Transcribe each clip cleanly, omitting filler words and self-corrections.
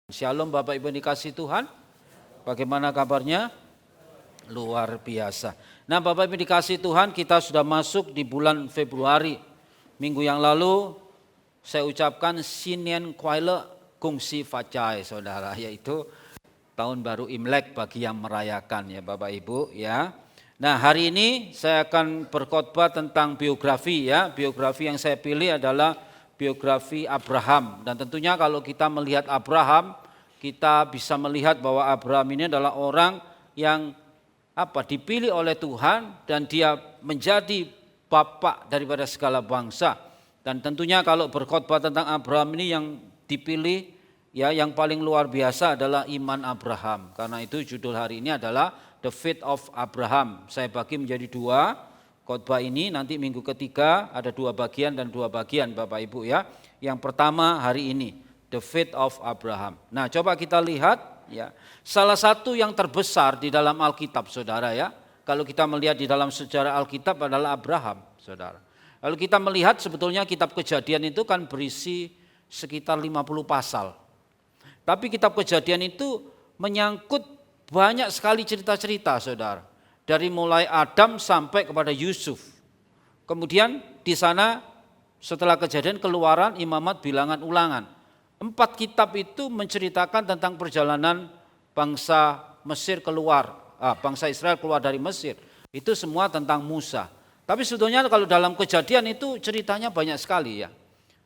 Shalom Bapak Ibu dikasih Tuhan, bagaimana kabarnya? Luar biasa. Nah Bapak Ibu dikasih Tuhan, kita sudah masuk di bulan Februari. Minggu yang lalu saya ucapkan Sinien Kuaile Kungsi Facai saudara, yaitu tahun baru Imlek bagi yang merayakan ya Bapak Ibu ya. Nah hari ini saya akan berkhotbah tentang biografi ya. Biografi yang saya pilih adalah biografi Abraham, dan tentunya kalau kita melihat Abraham, kita bisa melihat bahwa Abraham ini adalah orang yang dipilih oleh Tuhan, dan dia menjadi bapak daripada segala bangsa. Dan tentunya kalau berkhotbah tentang Abraham ini yang dipilih ya, yang paling luar biasa adalah iman Abraham. Karena itu judul hari ini adalah The Faith of Abraham. Saya bagi menjadi dua. Khotbah ini nanti minggu ketiga ada dua bagian dan dua bagian Bapak Ibu ya. Yang pertama hari ini The Faith of Abraham. Nah coba kita lihat ya, salah satu yang terbesar di dalam Alkitab saudara ya. Kalau kita melihat di dalam sejarah Alkitab adalah Abraham saudara. Lalu kita melihat sebetulnya kitab Kejadian itu kan berisi sekitar 50 pasal. Tapi kitab Kejadian itu menyangkut banyak sekali cerita-cerita saudara. Dari mulai Adam sampai kepada Yusuf. Kemudian di sana setelah Kejadian, Keluaran, Imamat, Bilangan, Ulangan. 4 kitab itu menceritakan tentang perjalanan bangsa Mesir bangsa Israel keluar dari Mesir. Itu semua tentang Musa. Tapi sebetulnya kalau dalam Kejadian itu ceritanya banyak sekali ya.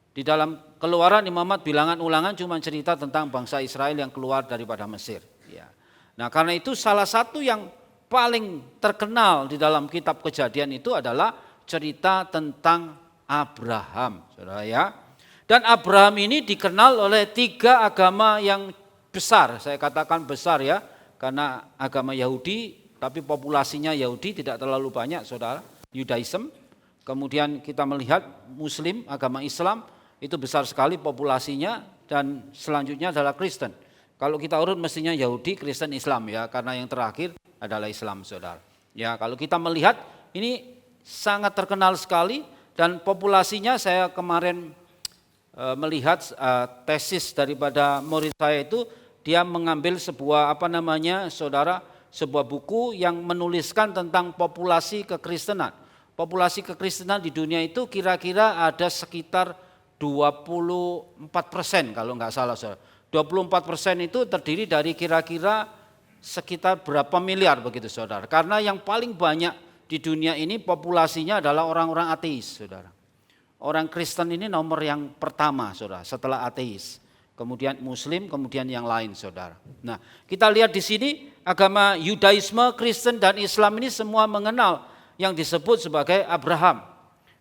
Di dalam Keluaran, Imamat, Bilangan, Ulangan cuma cerita tentang bangsa Israel yang keluar daripada Mesir. Ya. Nah karena itu salah satu yang paling terkenal di dalam kitab Kejadian itu adalah cerita tentang Abraham, saudara ya. Dan Abraham ini dikenal oleh 3 agama yang besar, saya katakan besar ya, karena agama Yahudi, tapi populasinya Yahudi tidak terlalu banyak, saudara. Judaism, kemudian kita melihat Muslim, agama Islam itu besar sekali populasinya, dan selanjutnya adalah Kristen. Kalau kita urut mestinya Yahudi, Kristen, Islam ya, karena yang terakhir adalah Islam saudara. Ya kalau kita melihat ini sangat terkenal sekali, dan populasinya saya kemarin melihat tesis daripada murid saya itu, dia mengambil sebuah saudara, sebuah buku yang menuliskan tentang populasi kekristenan. Populasi kekristenan di dunia itu kira-kira ada sekitar 24% kalau nggak salah saudara. 24% itu terdiri dari kira-kira sekitar berapa miliar begitu saudara. Karena yang paling banyak di dunia ini populasinya adalah orang-orang ateis saudara. Orang Kristen ini nomor yang pertama saudara, setelah ateis. Kemudian Muslim, kemudian yang lain saudara. Nah kita lihat di sini agama Yudaisme, Kristen dan Islam ini semua mengenal yang disebut sebagai Abraham.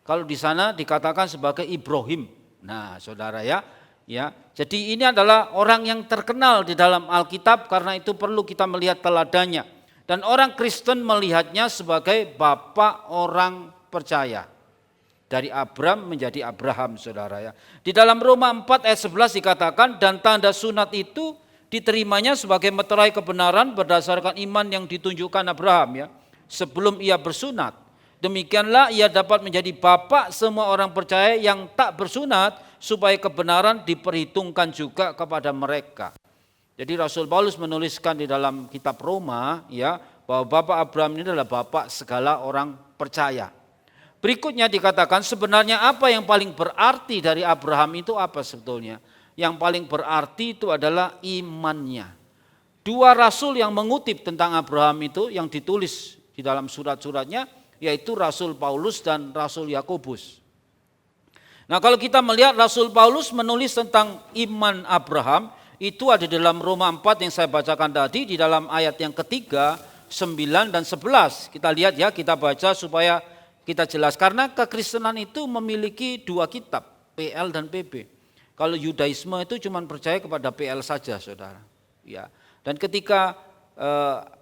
Kalau di sana dikatakan sebagai Ibrahim. Nah saudara ya. Ya, jadi ini adalah orang yang terkenal di dalam Alkitab, karena itu perlu kita melihat teladannya. Dan orang Kristen melihatnya sebagai bapak orang percaya. Dari Abram menjadi Abraham saudara ya. Di dalam Roma 4 ayat 11 dikatakan, dan tanda sunat itu diterimanya sebagai meterai kebenaran berdasarkan iman yang ditunjukkan Abraham ya. Sebelum ia bersunat. Demikianlah ia dapat menjadi bapak semua orang percaya yang tak bersunat, supaya kebenaran diperhitungkan juga kepada mereka. Jadi Rasul Paulus menuliskan di dalam kitab Roma ya, bahwa bapak Abraham ini adalah bapak segala orang percaya. Berikutnya dikatakan sebenarnya apa yang paling berarti dari Abraham itu apa sebetulnya? Yang paling berarti itu adalah imannya. 2 rasul yang mengutip tentang Abraham itu yang ditulis di dalam surat-suratnya, yaitu Rasul Paulus dan Rasul Yakobus. Nah kalau kita melihat Rasul Paulus menulis tentang iman Abraham, itu ada di dalam Roma 4 yang saya bacakan tadi, di dalam ayat yang ketiga, 9 dan 11. Kita lihat ya, kita baca supaya kita jelas. Karena kekristenan itu memiliki 2 kitab, PL dan PB. Kalau Yudaisme itu cuma percaya kepada PL saja saudara. Ya. Dan ketika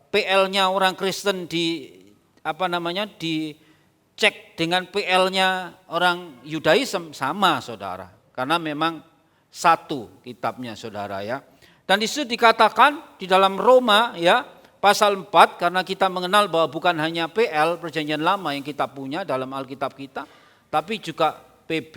PL-nya orang Kristen dicek dengan PL-nya orang Yudaism sama saudara. Karena memang satu kitabnya saudara ya. Dan di situ dikatakan di dalam Roma ya, pasal 4, karena kita mengenal bahwa bukan hanya PL perjanjian lama yang kita punya dalam Alkitab kita, tapi juga PB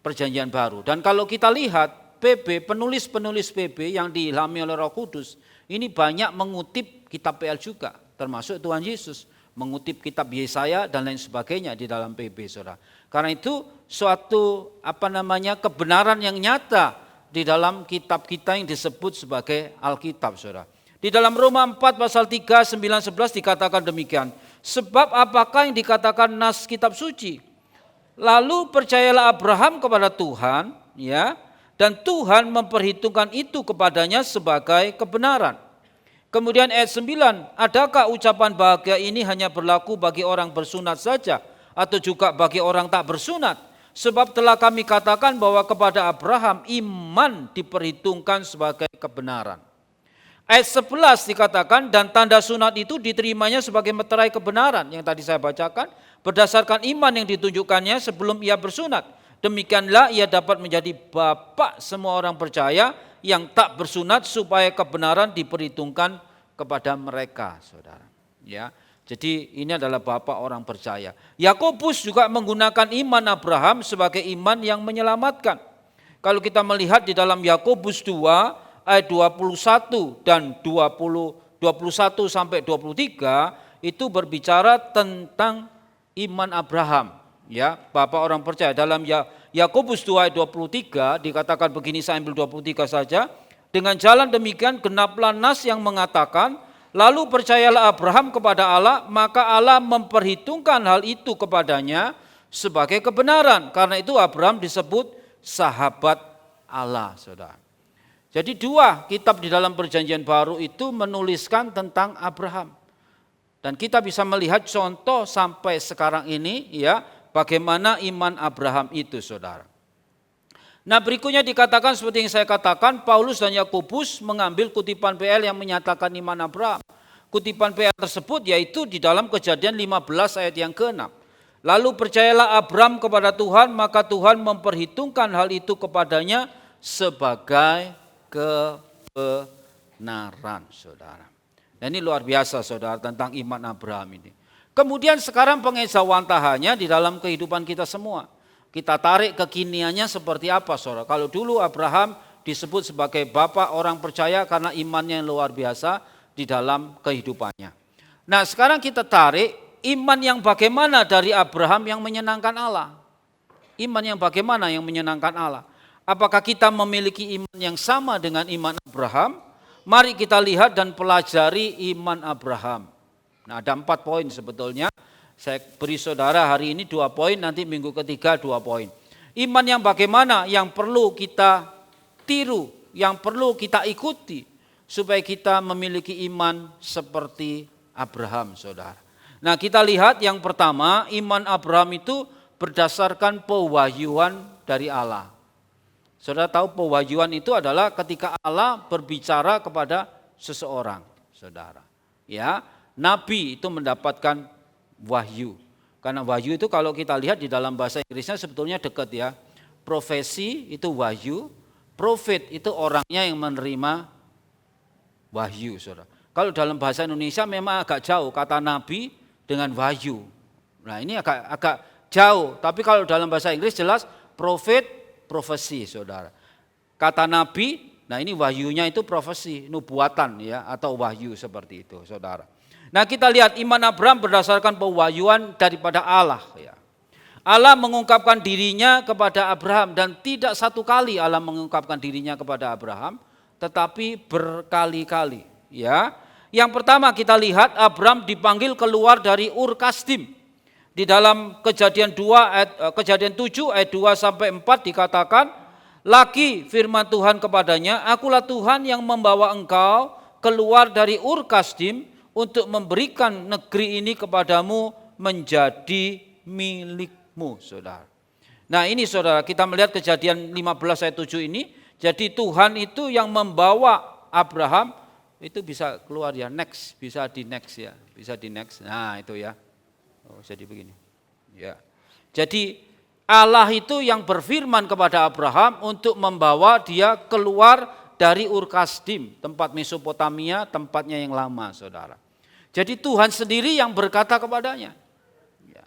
perjanjian baru. Dan kalau kita lihat PB, penulis-penulis PB yang diilhami oleh Roh Kudus, ini banyak mengutip kitab PL juga, termasuk Tuhan Yesus, mengutip kitab Yesaya dan lain sebagainya di dalam PB, saudara. Karena itu suatu kebenaran yang nyata di dalam kitab kita yang disebut sebagai Alkitab, saudara. Di dalam Roma 4 pasal 3, 9, 11 dikatakan demikian. Sebab apakah yang dikatakan nas kitab suci? Lalu percayalah Abraham kepada Tuhan, ya, dan Tuhan memperhitungkan itu kepadanya sebagai kebenaran. Kemudian ayat 9, adakah ucapan bahagia ini hanya berlaku bagi orang bersunat saja atau juga bagi orang tak bersunat? Sebab telah kami katakan bahwa kepada Abraham iman diperhitungkan sebagai kebenaran. Ayat 11 dikatakan dan tanda sunat itu diterimanya sebagai meterai kebenaran yang tadi saya bacakan berdasarkan iman yang ditunjukkannya sebelum ia bersunat. Demikianlah ia dapat menjadi bapak semua orang percaya yang tak bersunat supaya kebenaran diperhitungkan kepada mereka, saudara. Ya, jadi ini adalah bapak orang percaya. Yakobus juga menggunakan iman Abraham sebagai iman yang menyelamatkan. Kalau kita melihat di dalam Yakobus 2 ayat 21 dan 21 sampai 23 itu berbicara tentang iman Abraham, ya, bapak orang percaya. Dalam Yakobus 2 ayat 23 dikatakan begini, saya ambil 23 saja. Dengan jalan demikian genaplah nas yang mengatakan, lalu percayalah Abraham kepada Allah, maka Allah memperhitungkan hal itu kepadanya sebagai kebenaran. Karena itu Abraham disebut sahabat Allah, saudara. Jadi dua kitab di dalam Perjanjian Baru itu menuliskan tentang Abraham. Dan kita bisa melihat contoh sampai sekarang ini, ya, bagaimana iman Abraham itu, saudara. Nah, berikutnya dikatakan seperti yang saya katakan, Paulus dan Yakobus mengambil kutipan PL yang menyatakan iman Abraham. Kutipan PL tersebut yaitu di dalam Kejadian 15 ayat yang ke-6. Lalu percayalah Abraham kepada Tuhan, maka Tuhan memperhitungkan hal itu kepadanya sebagai kebenaran, saudara. Nah, ini luar biasa, saudara, tentang iman Abraham ini. Kemudian sekarang pengejawantahannya di dalam kehidupan kita semua. Kita tarik kekiniannya seperti apa, saudara. Kalau dulu Abraham disebut sebagai bapak orang percaya karena imannya yang luar biasa di dalam kehidupannya. Nah, sekarang kita tarik iman yang bagaimana dari Abraham yang menyenangkan Allah. Iman yang bagaimana yang menyenangkan Allah. Apakah kita memiliki iman yang sama dengan iman Abraham? Mari kita lihat dan pelajari iman Abraham. Nah, ada 4 poin sebetulnya. Saya beri saudara hari ini 2 poin, nanti minggu ketiga 2 poin. Iman yang bagaimana yang perlu kita tiru, yang perlu kita ikuti supaya kita memiliki iman seperti Abraham, saudara. Nah, kita lihat yang pertama, iman Abraham itu berdasarkan pewahyuan dari Allah. Saudara tahu pewahyuan itu adalah ketika Allah berbicara kepada seseorang, saudara. Ya, nabi itu mendapatkan wahyu. Karena wahyu itu kalau kita lihat di dalam bahasa Inggrisnya sebetulnya dekat, ya. Profesi itu wahyu, prophet itu orangnya yang menerima wahyu, saudara. Kalau dalam bahasa Indonesia memang agak jauh kata nabi dengan wahyu. Nah, ini agak jauh, tapi kalau dalam bahasa Inggris jelas prophet, profesi, saudara. Kata nabi, nah ini wahyunya itu profesi, nubuatan, ya, atau wahyu seperti itu, saudara. Nah, kita lihat iman Abraham berdasarkan pewahyuan daripada Allah, ya. Allah mengungkapkan dirinya kepada Abraham dan tidak satu kali Allah mengungkapkan dirinya kepada Abraham, tetapi berkali-kali, ya. Yang pertama kita lihat Abraham dipanggil keluar dari Ur Kasdim. Di dalam Kejadian 7 ayat 2 sampai 4 dikatakan, lagi firman Tuhan kepadanya, akulah Tuhan yang membawa engkau keluar dari Ur Kasdim untuk memberikan negeri ini kepadamu menjadi milikmu, saudara. Nah, ini saudara, kita melihat Kejadian 15 ayat 7 ini, jadi Tuhan itu yang membawa Abraham, itu bisa keluar ya, next, bisa di next ya, bisa di next. Nah, itu ya. Oh, jadi begini. Ya. Jadi Allah itu yang berfirman kepada Abraham untuk membawa dia keluar dari Ur Kasdim, tempat Mesopotamia, tempatnya yang lama, saudara. Jadi Tuhan sendiri yang berkata kepadanya. Ya.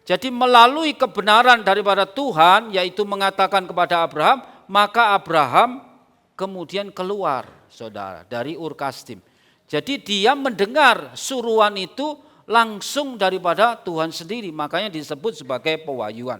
Jadi melalui kebenaran daripada Tuhan, yaitu mengatakan kepada Abraham, maka Abraham kemudian keluar, saudara, dari Ur Kasdim. Jadi dia mendengar suruhan itu langsung daripada Tuhan sendiri, makanya disebut sebagai pewahyuan.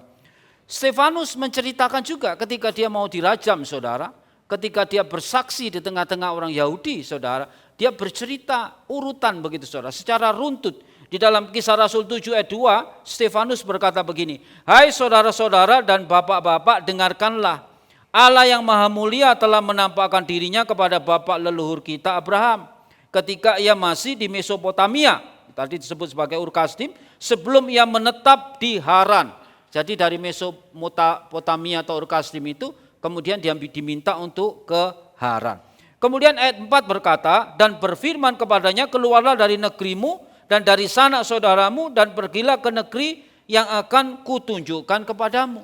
Stefanus menceritakan juga ketika dia mau dirajam, saudara, ketika dia bersaksi di tengah-tengah orang Yahudi, saudara, dia bercerita urutan begitu, saudara, secara runtut. Di dalam Kisah Rasul 7 ayat 2, Stefanus berkata begini, "Hai saudara-saudara dan bapak-bapak, dengarkanlah. Allah yang maha mulia telah menampakkan dirinya kepada bapak leluhur kita Abraham ketika ia masih di Mesopotamia," tadi disebut sebagai Ur Kasdim, "sebelum ia menetap di Haran." Jadi dari Mesopotamia atau Ur Kasdim itu kemudian dia diminta untuk ke Haran. Kemudian ayat 4 berkata, "Dan berfirman kepadanya, keluarlah dari negerimu dan dari sanak saudaramu dan pergilah ke negeri yang akan kutunjukkan kepadamu."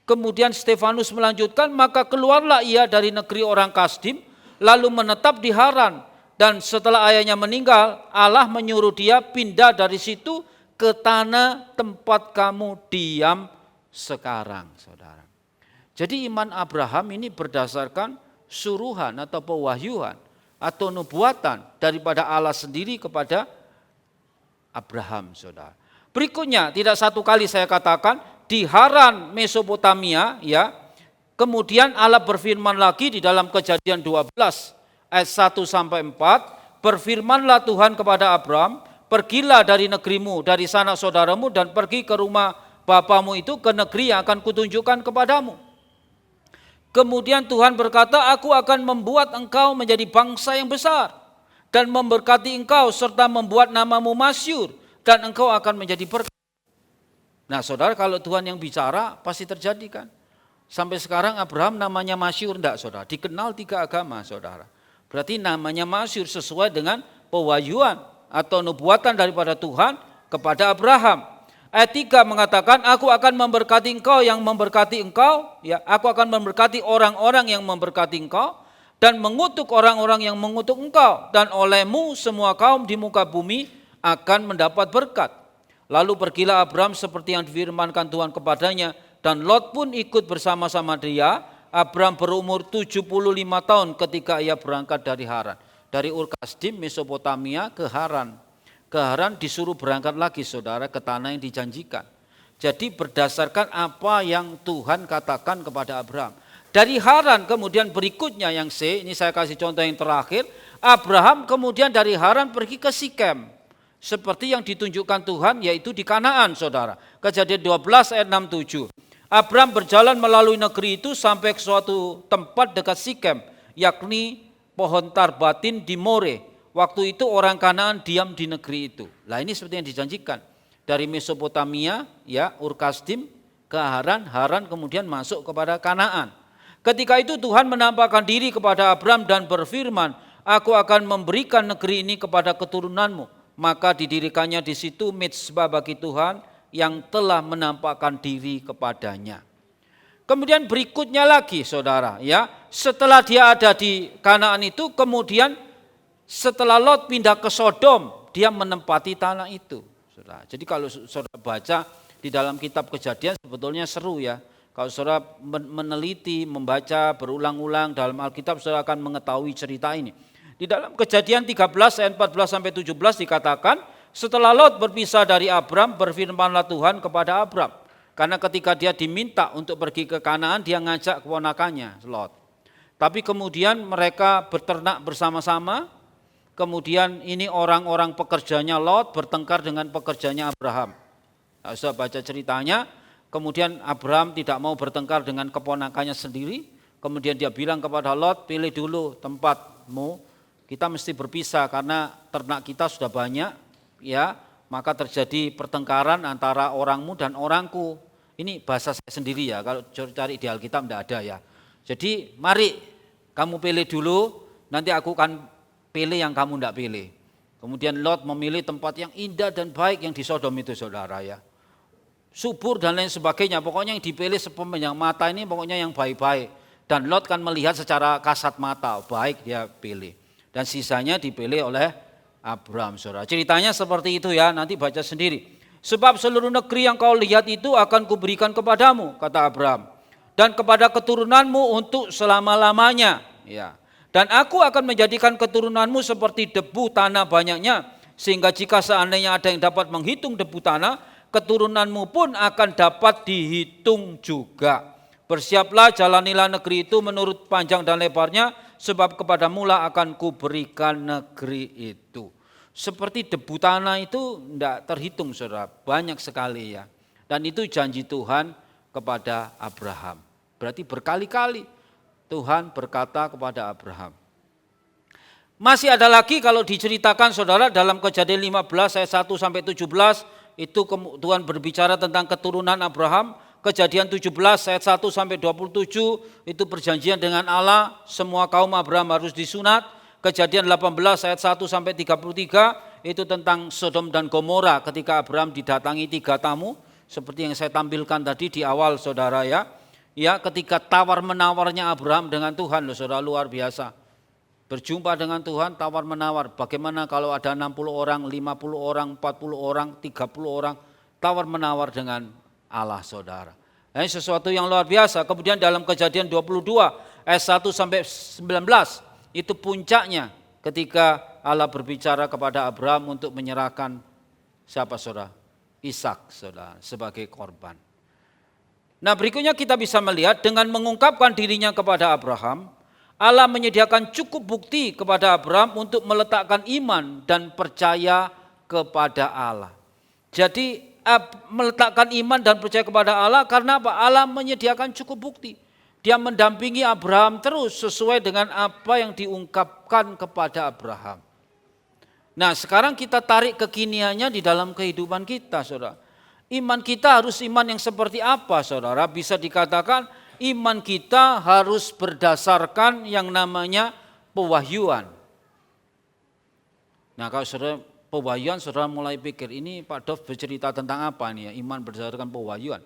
Kemudian Stefanus melanjutkan, "Maka keluarlah ia dari negeri orang Kasdim lalu menetap di Haran. Dan setelah ayahnya meninggal, Allah menyuruh dia pindah dari situ ke tanah tempat kamu diam sekarang," saudara. Jadi iman Abraham ini berdasarkan suruhan atau pewahyuan atau nubuatan daripada Allah sendiri kepada Abraham, saudara. Berikutnya, tidak satu kali saya katakan, di Haran Mesopotamia, ya. Kemudian Allah berfirman lagi di dalam Kejadian 12 ayat 1 sampai 4, "Berfirmanlah Tuhan kepada Abraham, pergilah dari negerimu, dari sanak saudaramu dan pergi ke rumah bapamu itu ke negeri yang akan kutunjukkan kepadamu. Kemudian Tuhan berkata, aku akan membuat engkau menjadi bangsa yang besar dan memberkati engkau serta membuat namamu masyhur dan engkau akan menjadi berkat." Nah saudara, kalau Tuhan yang bicara pasti terjadi kan. Sampai sekarang Abraham namanya masyhur enggak, saudara? Dikenal 3 agama, saudara. Berarti namanya masyhur sesuai dengan pewahyuan atau nubuatan daripada Tuhan kepada Abraham. Ayat 3 mengatakan, aku akan memberkati engkau yang memberkati engkau, ya, aku akan memberkati orang-orang yang memberkati engkau dan mengutuk orang-orang yang mengutuk engkau, dan olehmu semua kaum di muka bumi akan mendapat berkat. Lalu pergilah Abraham seperti yang difirmankan Tuhan kepadanya, dan Lot pun ikut bersama-sama dia. Abraham berumur 75 tahun ketika ia berangkat dari Haran. Dari Ur Kasdim, Mesopotamia ke Haran. Ke Haran disuruh berangkat lagi, saudara, ke tanah yang dijanjikan. Jadi berdasarkan apa yang Tuhan katakan kepada Abraham. Dari Haran kemudian berikutnya yang C, ini saya kasih contoh yang terakhir. Abraham kemudian dari Haran pergi ke Sikem. Seperti yang ditunjukkan Tuhan, yaitu di Kanaan, saudara. Kejadian 12 ayat 6-7. Abraham berjalan melalui negeri itu sampai ke suatu tempat dekat Sikem, yakni pohon tarbatin di More. Waktu itu orang Kanaan diam di negeri itu. Nah ini seperti yang dijanjikan. Dari Mesopotamia, ya, Ur Kasdim ke Haran, Haran kemudian masuk kepada Kanaan. Ketika itu Tuhan menampakkan diri kepada Abraham dan berfirman, aku akan memberikan negeri ini kepada keturunanmu. Maka didirikannya di situ mitsbah bagi Tuhan yang telah menampakkan diri kepadanya. Kemudian berikutnya lagi, saudara, ya, setelah dia ada di Kanaan itu, kemudian setelah Lot pindah ke Sodom, dia menempati tanah itu. Saudara. Jadi kalau saudara baca di dalam kitab Kejadian sebetulnya seru ya. Kalau saudara meneliti, membaca berulang-ulang dalam Alkitab, saudara akan mengetahui cerita ini. Di dalam Kejadian 13 ayat 14-17 dikatakan, setelah Lot berpisah dari Abram, berfirmanlah Tuhan kepada Abram. Karena ketika dia diminta untuk pergi ke Kanaan, dia ngajak keponakannya, Lot. Tapi kemudian mereka berternak bersama-sama, kemudian ini orang-orang pekerjanya Lot bertengkar dengan pekerjanya Abraham. Nah, saya baca ceritanya, kemudian Abraham tidak mau bertengkar dengan keponakannya sendiri, kemudian dia bilang kepada Lot, pilih dulu tempatmu, kita mesti berpisah karena ternak kita sudah banyak, ya, maka terjadi pertengkaran antara orangmu dan orangku. Ini bahasa saya sendiri ya, kalau cari di Alkitab tidak ada ya. Jadi mari kamu pilih dulu, nanti aku akan pilih yang kamu tidak pilih. Kemudian Lot memilih tempat yang indah dan baik yang di Sodom itu, saudara ya. Subur dan lain sebagainya, pokoknya yang dipilih sepanjang mata ini pokoknya yang baik-baik. Dan Lot kan melihat secara kasat mata, baik dia pilih. Dan sisanya dipilih oleh Abram, saudara. Ceritanya seperti itu ya, nanti baca sendiri. Sebab seluruh negeri yang kau lihat itu akan kuberikan kepadamu, kata Abram. dan kepada keturunanmu untuk selama-lamanya. Ya. Dan aku akan menjadikan keturunanmu seperti debu tanah banyaknya, sehingga jika seandainya ada yang dapat menghitung debu tanah, keturunanmu pun akan dapat dihitung juga. Bersiaplah, jalanilah negeri itu menurut panjang dan lebarnya, sebab kepadamu lah akan kuberikan negeri itu. Seperti debu tanah itu tidak terhitung, saudara, banyak sekali ya. Dan itu janji Tuhan kepada Abraham. Berarti berkali-kali Tuhan berkata kepada Abraham. Masih ada lagi kalau diceritakan saudara dalam Kejadian 15 ayat 1 sampai 17 itu Tuhan berbicara tentang keturunan Abraham. Kejadian 17 ayat 1 sampai 27 itu perjanjian dengan Allah, semua kaum Abraham harus disunat. Kejadian 18 ayat 1 sampai 33 itu tentang Sodom dan Gomora ketika Abraham didatangi 3 tamu seperti yang saya tampilkan tadi di awal saudara ya. Ya, ketika tawar-menawarnya Abraham dengan Tuhan, saudara, luar biasa. Berjumpa dengan Tuhan, tawar-menawar. Bagaimana kalau ada 60 orang, 50 orang, 40 orang, 30 orang, tawar-menawar dengan Allah, saudara. Ini sesuatu yang luar biasa. Kemudian dalam Kejadian 22 ayat 1 sampai 19, itu puncaknya ketika Allah berbicara kepada Abraham untuk menyerahkan siapa, saudara? Ishak, saudara, sebagai korban. Nah, berikutnya kita bisa melihat dengan mengungkapkan dirinya kepada Abraham, Allah menyediakan cukup bukti kepada Abraham untuk meletakkan iman dan percaya kepada Allah. Jadi meletakkan iman dan percaya kepada Allah karena apa? Allah menyediakan cukup bukti. Dia mendampingi Abraham terus sesuai dengan apa yang diungkapkan kepada Abraham. Nah, sekarang kita tarik kekiniannya di dalam kehidupan kita, saudara. Iman kita harus iman yang seperti apa, saudara? Bisa dikatakan iman kita harus berdasarkan yang namanya pewahyuan. Nah, kalau saudara pewahyuan, saudara mulai pikir ini Pak Dov bercerita tentang apa nih ya? Iman berdasarkan pewahyuan.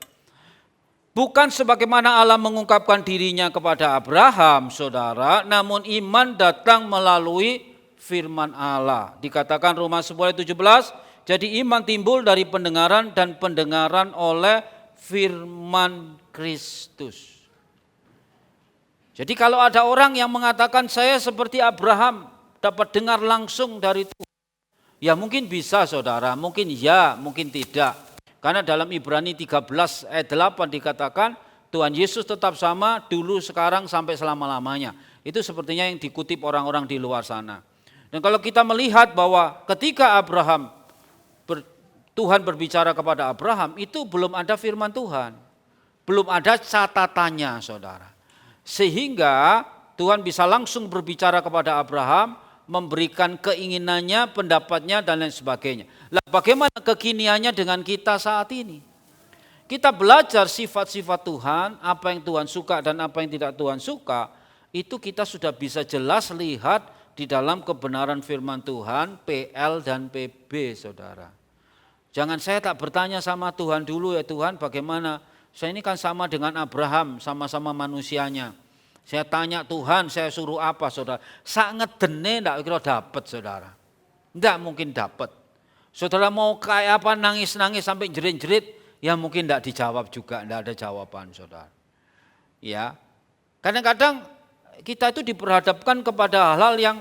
Bukan sebagaimana Allah mengungkapkan dirinya kepada Abraham, saudara, namun iman datang melalui firman Allah. Dikatakan Roma 10:17, jadi iman timbul dari pendengaran dan pendengaran oleh firman Kristus. Jadi kalau ada orang yang mengatakan saya seperti Abraham dapat dengar langsung dari Tuhan, ya mungkin bisa saudara, mungkin ya, mungkin tidak. Karena dalam Ibrani 13 ayat 8 dikatakan Tuhan Yesus tetap sama dulu, sekarang, sampai selama-lamanya. Itu sepertinya yang dikutip orang-orang di luar sana. Dan kalau kita melihat bahwa ketika Tuhan berbicara kepada Abraham, itu belum ada firman Tuhan. Belum ada catatannya, saudara. Sehingga Tuhan bisa langsung berbicara kepada Abraham, memberikan keinginannya, pendapatnya, dan lain sebagainya. Lah, bagaimana kekiniannya dengan kita saat ini? Kita belajar sifat-sifat Tuhan, apa yang Tuhan suka dan apa yang tidak Tuhan suka, itu kita sudah bisa jelas lihat di dalam kebenaran firman Tuhan, PL dan PB, saudara. Jangan saya tak bertanya sama Tuhan dulu, ya Tuhan bagaimana, saya ini kan sama dengan Abraham, sama-sama manusianya. Saya tanya Tuhan, saya suruh apa, saudara? Sangat dene enggak kira dapat, saudara. Enggak mungkin dapat. Saudara mau kayak apa, nangis-nangis sampai jerit-jerit, ya mungkin enggak dijawab juga, enggak ada jawaban, saudara. Ya, kadang-kadang kita itu diperhadapkan kepada hal-hal yang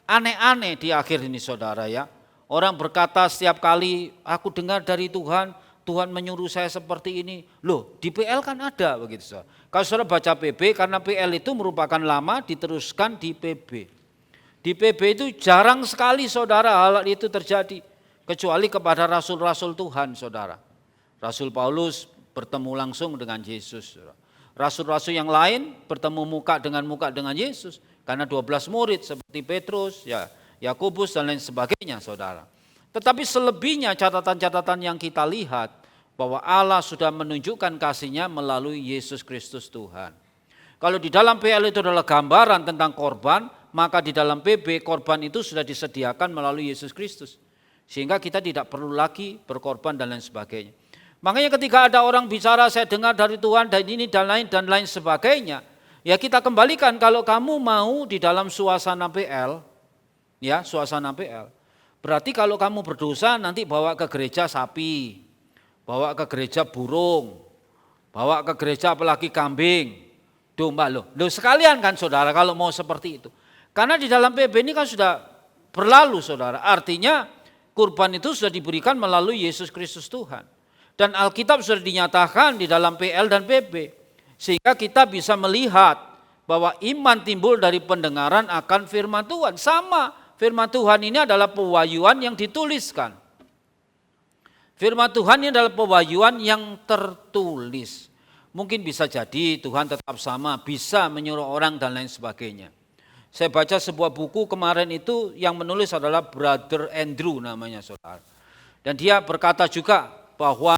aneh-aneh di akhir ini, saudara ya. Orang berkata setiap kali aku dengar dari Tuhan, Tuhan menyuruh saya seperti ini. Loh, di PL kan ada begitu, saudara. Kalau saudara baca PB, karena PL itu merupakan lama diteruskan di PB. Di PB itu jarang sekali saudara hal itu terjadi, kecuali kepada rasul-rasul Tuhan, saudara. Rasul Paulus bertemu langsung dengan Yesus, saudara. Rasul-rasul yang lain bertemu muka dengan Yesus, karena 12 murid seperti Petrus, ya, Yakobus dan lain sebagainya, saudara. Tetapi selebihnya catatan-catatan yang kita lihat bahwa Allah sudah menunjukkan kasih-Nya melalui Yesus Kristus Tuhan. Kalau di dalam PL itu adalah gambaran tentang korban, maka di dalam PB korban itu sudah disediakan melalui Yesus Kristus. Sehingga kita tidak perlu lagi berkorban dan lain sebagainya. Makanya ketika ada orang bicara saya dengar dari Tuhan dan ini dan lain sebagainya, ya kita kembalikan kalau kamu mau di dalam suasana PL, ya suasana PL. Berarti kalau kamu berdosa nanti bawa ke gereja sapi, bawa ke gereja burung, Bawa ke gereja apalagi kambing, domba loh. Sekalian kan saudara kalau mau seperti itu. Karena di dalam PB ini kan sudah berlalu saudara. Artinya kurban itu sudah diberikan melalui Yesus Kristus Tuhan. Dan Alkitab sudah dinyatakan di dalam PL dan PB. Sehingga kita bisa melihat bahwa iman timbul dari pendengaran akan firman Tuhan. Sama, firman Tuhan ini adalah pewahyuan yang dituliskan. Firman Tuhan ini adalah pewahyuan yang tertulis. Mungkin bisa jadi Tuhan tetap sama, bisa menyuruh orang dan lain sebagainya. Saya baca sebuah buku kemarin itu yang menulis adalah Brother Andrew namanya saudara. Dan dia berkata juga bahwa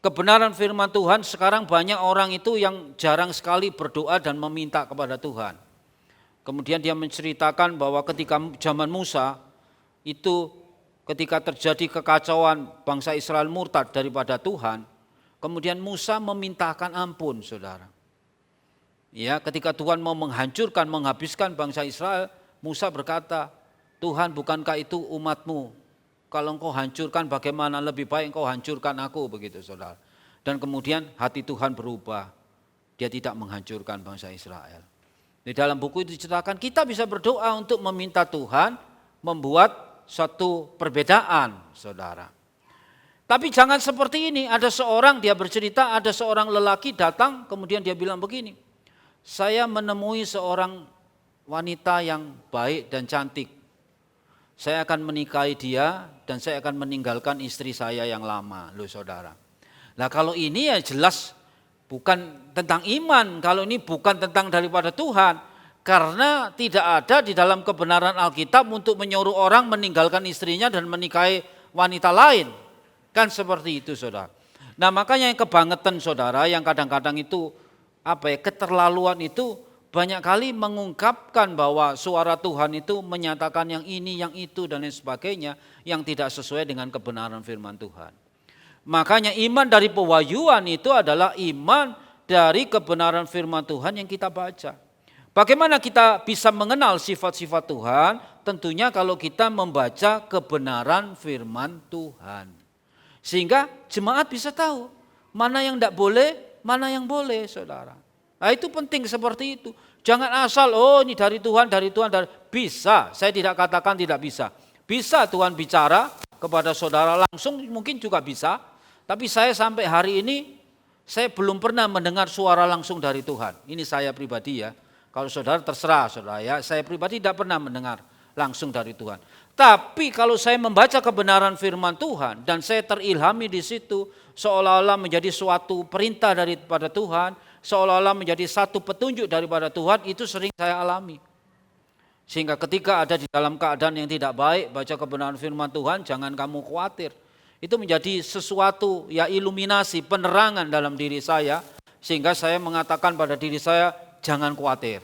kebenaran firman Tuhan sekarang banyak orang itu yang jarang sekali berdoa dan meminta kepada Tuhan. Kemudian dia menceritakan bahwa ketika zaman Musa itu ketika terjadi kekacauan bangsa Israel murtad daripada Tuhan, kemudian Musa memintakan ampun saudara. Ya, ketika Tuhan mau menghancurkan, menghabiskan bangsa Israel, Musa berkata, Tuhan bukankah itu umatmu? Kalau engkau hancurkan bagaimana, lebih baik engkau hancurkan aku, begitu saudara. Dan kemudian hati Tuhan berubah, dia tidak menghancurkan bangsa Israel. Di dalam buku itu diceritakan kita bisa berdoa untuk meminta Tuhan membuat suatu perbedaan saudara. Tapi jangan seperti ini, ada seorang dia bercerita, ada seorang lelaki datang kemudian dia bilang begini, saya menemui seorang wanita yang baik dan cantik. Saya akan menikahi dia dan saya akan meninggalkan istri saya yang lama, loh saudara. Nah kalau ini ya jelas bukan tentang iman, kalau ini bukan tentang daripada Tuhan. Karena tidak ada di dalam kebenaran Alkitab untuk menyuruh orang meninggalkan istrinya dan menikahi wanita lain. Kan seperti itu saudara. Nah makanya yang kebangetan saudara, yang kadang-kadang itu keterlaluan itu banyak kali mengungkapkan bahwa suara Tuhan itu menyatakan yang ini, yang itu dan lain sebagainya yang tidak sesuai dengan kebenaran firman Tuhan. Makanya iman dari pewahyuan itu adalah iman dari kebenaran firman Tuhan yang kita baca. Bagaimana kita bisa mengenal sifat-sifat Tuhan? Tentunya kalau kita membaca kebenaran firman Tuhan. Sehingga jemaat bisa tahu mana yang tidak boleh, mana yang boleh saudara. Nah itu penting seperti itu. Jangan asal ini dari Tuhan. Bisa, saya tidak katakan tidak bisa. Bisa Tuhan bicara kepada saudara langsung mungkin juga bisa. Tapi saya sampai hari ini saya belum pernah mendengar suara langsung dari Tuhan. Ini saya pribadi ya. Kalau saudara terserah saudara ya. Saya pribadi tidak pernah mendengar langsung dari Tuhan. Tapi kalau saya membaca kebenaran firman Tuhan dan saya terilhami di situ seolah-olah menjadi suatu perintah daripada Tuhan, seolah-olah menjadi satu petunjuk daripada Tuhan, itu sering saya alami. Sehingga ketika ada di dalam keadaan yang tidak baik, baca kebenaran firman Tuhan, jangan kamu khawatir. Itu menjadi sesuatu ya iluminasi, penerangan dalam diri saya, sehingga saya mengatakan pada diri saya, jangan khawatir.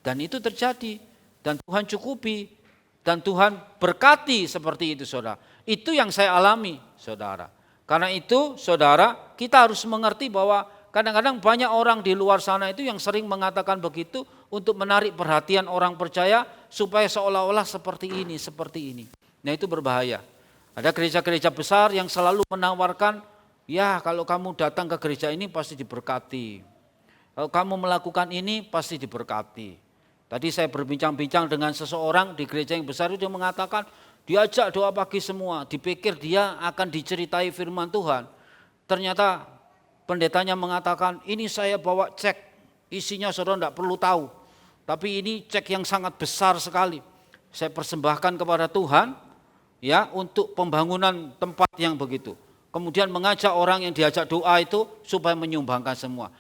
Dan itu terjadi, dan Tuhan cukupi. Dan Tuhan berkati seperti itu saudara. Itu yang saya alami saudara. Karena itu saudara kita harus mengerti bahwa kadang-kadang banyak orang di luar sana itu yang sering mengatakan begitu untuk menarik perhatian orang percaya supaya seolah-olah seperti ini. Nah itu berbahaya. Ada gereja-gereja besar yang selalu menawarkan, ya kalau kamu datang ke gereja ini pasti diberkati. Kalau kamu melakukan ini pasti diberkati. Tadi saya berbincang-bincang dengan seseorang di gereja yang besar itu dia mengatakan diajak doa pagi semua, dipikir dia akan diceritai firman Tuhan. Ternyata pendetanya mengatakan ini saya bawa cek, isinya saudara tidak perlu tahu. Tapi ini cek yang sangat besar sekali. Saya persembahkan kepada Tuhan ya untuk pembangunan tempat yang begitu. Kemudian mengajak orang yang diajak doa itu supaya menyumbangkan semua.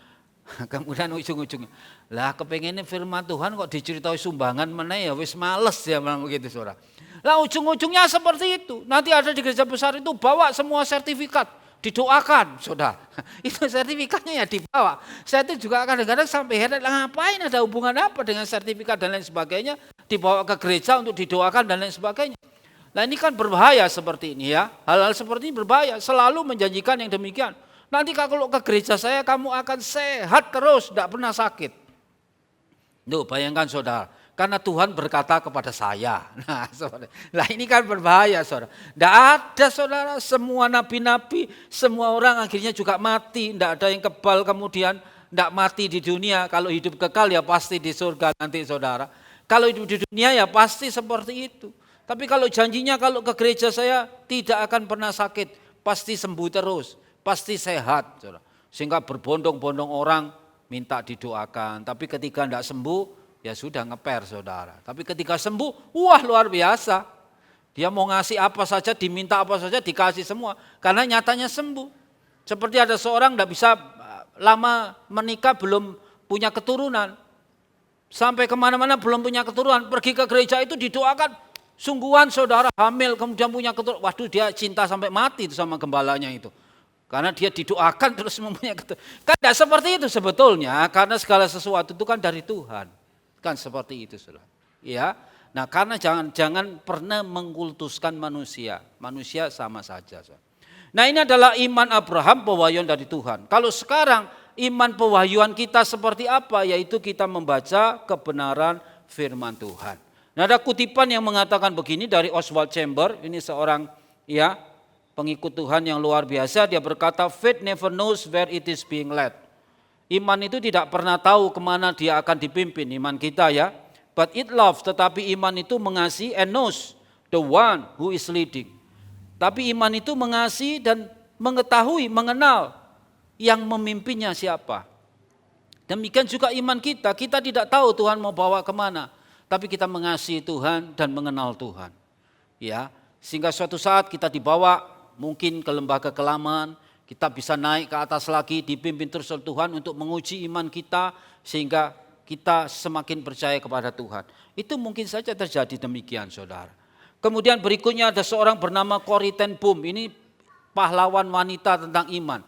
Kemudian ujung-ujungnya, lah kepengennya firman Tuhan kok diceritai sumbangan mana ya wis males ya bilang begitu saudara. Lah ujung-ujungnya seperti itu. Nanti ada di gereja besar itu bawa semua sertifikat, didoakan saudara. Itu sertifikatnya ya dibawa. Saya itu juga kadang-kadang sampai heran, lah ngapain ada hubungan apa dengan sertifikat dan lain sebagainya dibawa ke gereja untuk didoakan dan lain sebagainya. Nah ini kan berbahaya seperti ini ya. Hal-hal seperti ini berbahaya, selalu menjanjikan yang demikian. Nanti kalau ke gereja saya kamu akan sehat terus, tidak pernah sakit. Duh, bayangkan saudara, Karena Tuhan berkata kepada saya. Nah, saudara, lah ini kan berbahaya, saudara. Tidak ada, saudara, semua nabi-nabi, semua orang akhirnya juga mati. Tidak ada yang kebal kemudian tidak mati di dunia. Kalau hidup kekal ya pasti di surga nanti, saudara. Kalau hidup di dunia ya pasti seperti itu. Tapi kalau janjinya kalau ke gereja saya tidak akan pernah sakit, pasti sembuh terus, pasti sehat, saudara. Sehingga berbondong-bondong orang minta didoakan. Tapi ketika tidak sembuh, ya sudah ngeper, saudara. Tapi ketika sembuh, wah luar biasa. Dia mau ngasih apa saja, diminta apa saja, dikasih semua. Karena nyatanya sembuh. Seperti ada seorang tidak bisa lama menikah belum punya keturunan. Sampai kemana-mana belum punya keturunan. Pergi ke gereja itu didoakan. Sungguhan saudara hamil kemudian punya keturunan. Waduh, dia cinta sampai mati itu sama gembalanya itu. Karena dia didoakan terus mempunyai keturunan. Kan tidak seperti itu sebetulnya. Karena segala sesuatu itu kan dari Tuhan. Kan seperti itu, saudara. Ya. Nah, karena jangan pernah mengkultuskan manusia. Manusia sama saja, saudara. Nah, ini adalah iman Abraham, pewahyuan dari Tuhan. Kalau sekarang iman pewahyuan kita seperti apa? Yaitu kita membaca kebenaran firman Tuhan. Nah, ada kutipan yang mengatakan begini dari Oswald Chamber. Ini seorang pengikut Tuhan yang luar biasa. Dia berkata, faith never knows where it is being led. Iman itu tidak pernah tahu kemana dia akan dipimpin, iman kita ya. But it loves, tetapi iman itu mengasihi and knows the one who is leading. Tapi iman itu mengasihi dan mengetahui, mengenal yang memimpinnya siapa. Demikian juga iman kita tidak tahu Tuhan mau bawa kemana. Tapi kita mengasihi Tuhan dan mengenal Tuhan. Ya, sehingga suatu saat kita dibawa mungkin ke lembaga kelaman, kita bisa naik ke atas lagi, dipimpin terus oleh Tuhan untuk menguji iman kita sehingga kita semakin percaya kepada Tuhan. Itu mungkin saja terjadi demikian, saudara. Kemudian berikutnya ada seorang bernama Corrie ten Boom. Ini pahlawan wanita tentang iman.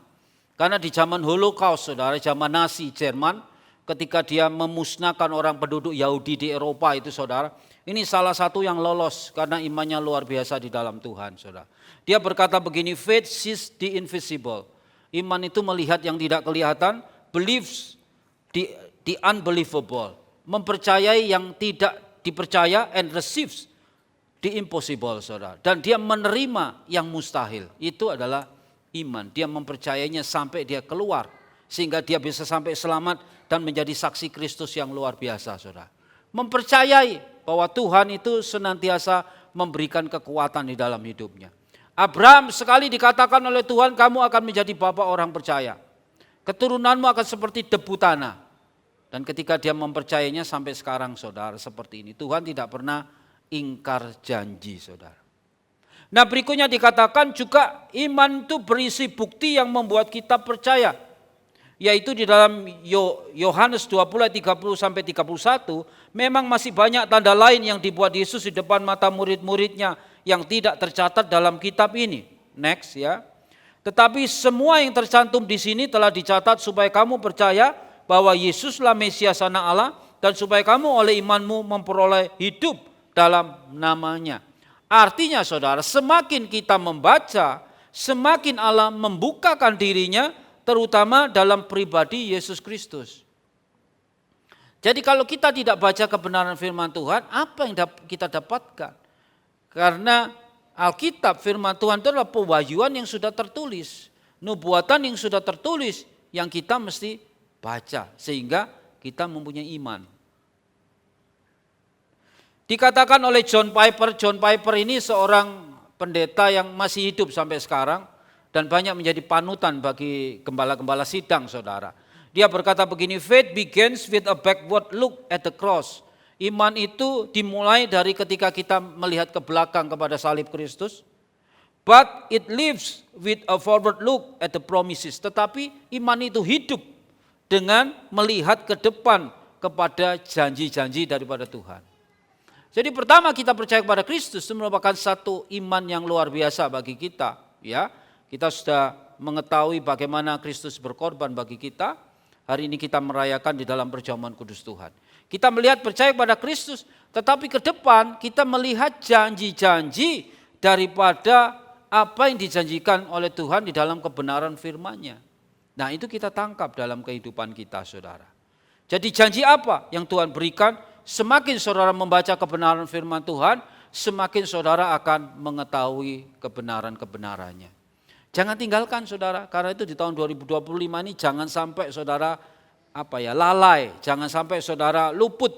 Karena di zaman Holocaust, saudara, zaman Nazi Jerman, ketika dia memusnahkan orang penduduk Yahudi di Eropa itu, saudara. Ini salah satu yang lolos karena imannya luar biasa di dalam Tuhan, saudara. Dia berkata begini, faith sees the invisible. Iman itu melihat yang tidak kelihatan, believes the unbelievable. Mempercayai yang tidak dipercaya and receives the impossible, saudara. Dan dia menerima yang mustahil. Itu adalah iman. Dia mempercayainya sampai dia keluar. Sehingga dia bisa sampai selamat dan menjadi saksi Kristus yang luar biasa, saudara. Mempercayai bahwa Tuhan itu senantiasa memberikan kekuatan di dalam hidupnya. Abraham sekali dikatakan oleh Tuhan, kamu akan menjadi bapa orang percaya. Keturunanmu akan seperti debu tanah. Dan ketika dia mempercayainya sampai sekarang, saudara, seperti ini. Tuhan tidak pernah ingkar janji, saudara. Nah, berikutnya dikatakan juga iman itu berisi bukti yang membuat kita percaya. Yaitu di dalam Yohanes 20 ayat 30 sampai 31, memang masih banyak tanda lain yang dibuat Yesus di depan mata murid-muridnya yang tidak tercatat dalam kitab ini. Next ya. Tetapi semua yang tercantum di sini telah dicatat supaya kamu percaya bahwa Yesuslah Mesias Anak Allah dan supaya kamu oleh imanmu memperoleh hidup dalam namanya. Artinya, saudara, semakin kita membaca, semakin Allah membukakan dirinya terutama dalam pribadi Yesus Kristus. Jadi kalau kita tidak baca kebenaran firman Tuhan, apa yang kita dapatkan? Karena Alkitab firman Tuhan itu adalah pewahyuan yang sudah tertulis, nubuatan yang sudah tertulis yang kita mesti baca sehingga kita mempunyai iman. Dikatakan oleh John Piper ini seorang pendeta yang masih hidup sampai sekarang dan banyak menjadi panutan bagi gembala-gembala sidang, saudara. Dia berkata begini, faith begins with a backward look at the cross. Iman itu dimulai dari ketika kita melihat ke belakang kepada salib Kristus. But it lives with a forward look at the promises. Tetapi iman itu hidup dengan melihat ke depan kepada janji-janji daripada Tuhan. Jadi pertama kita percaya kepada Kristus itu merupakan satu iman yang luar biasa bagi kita. Ya, kita sudah mengetahui bagaimana Kristus berkorban bagi kita. Hari ini kita merayakan di dalam perjamuan kudus Tuhan. Kita melihat percaya kepada Kristus, tetapi ke depan kita melihat janji-janji daripada apa yang dijanjikan oleh Tuhan di dalam kebenaran firman-Nya. Nah, itu kita tangkap dalam kehidupan kita, saudara. Jadi janji apa yang Tuhan berikan semakin saudara membaca kebenaran firman Tuhan, semakin saudara akan mengetahui kebenaran-kebenarannya. Jangan tinggalkan saudara, karena itu di tahun 2025 ini jangan sampai saudara lalai, jangan sampai saudara luput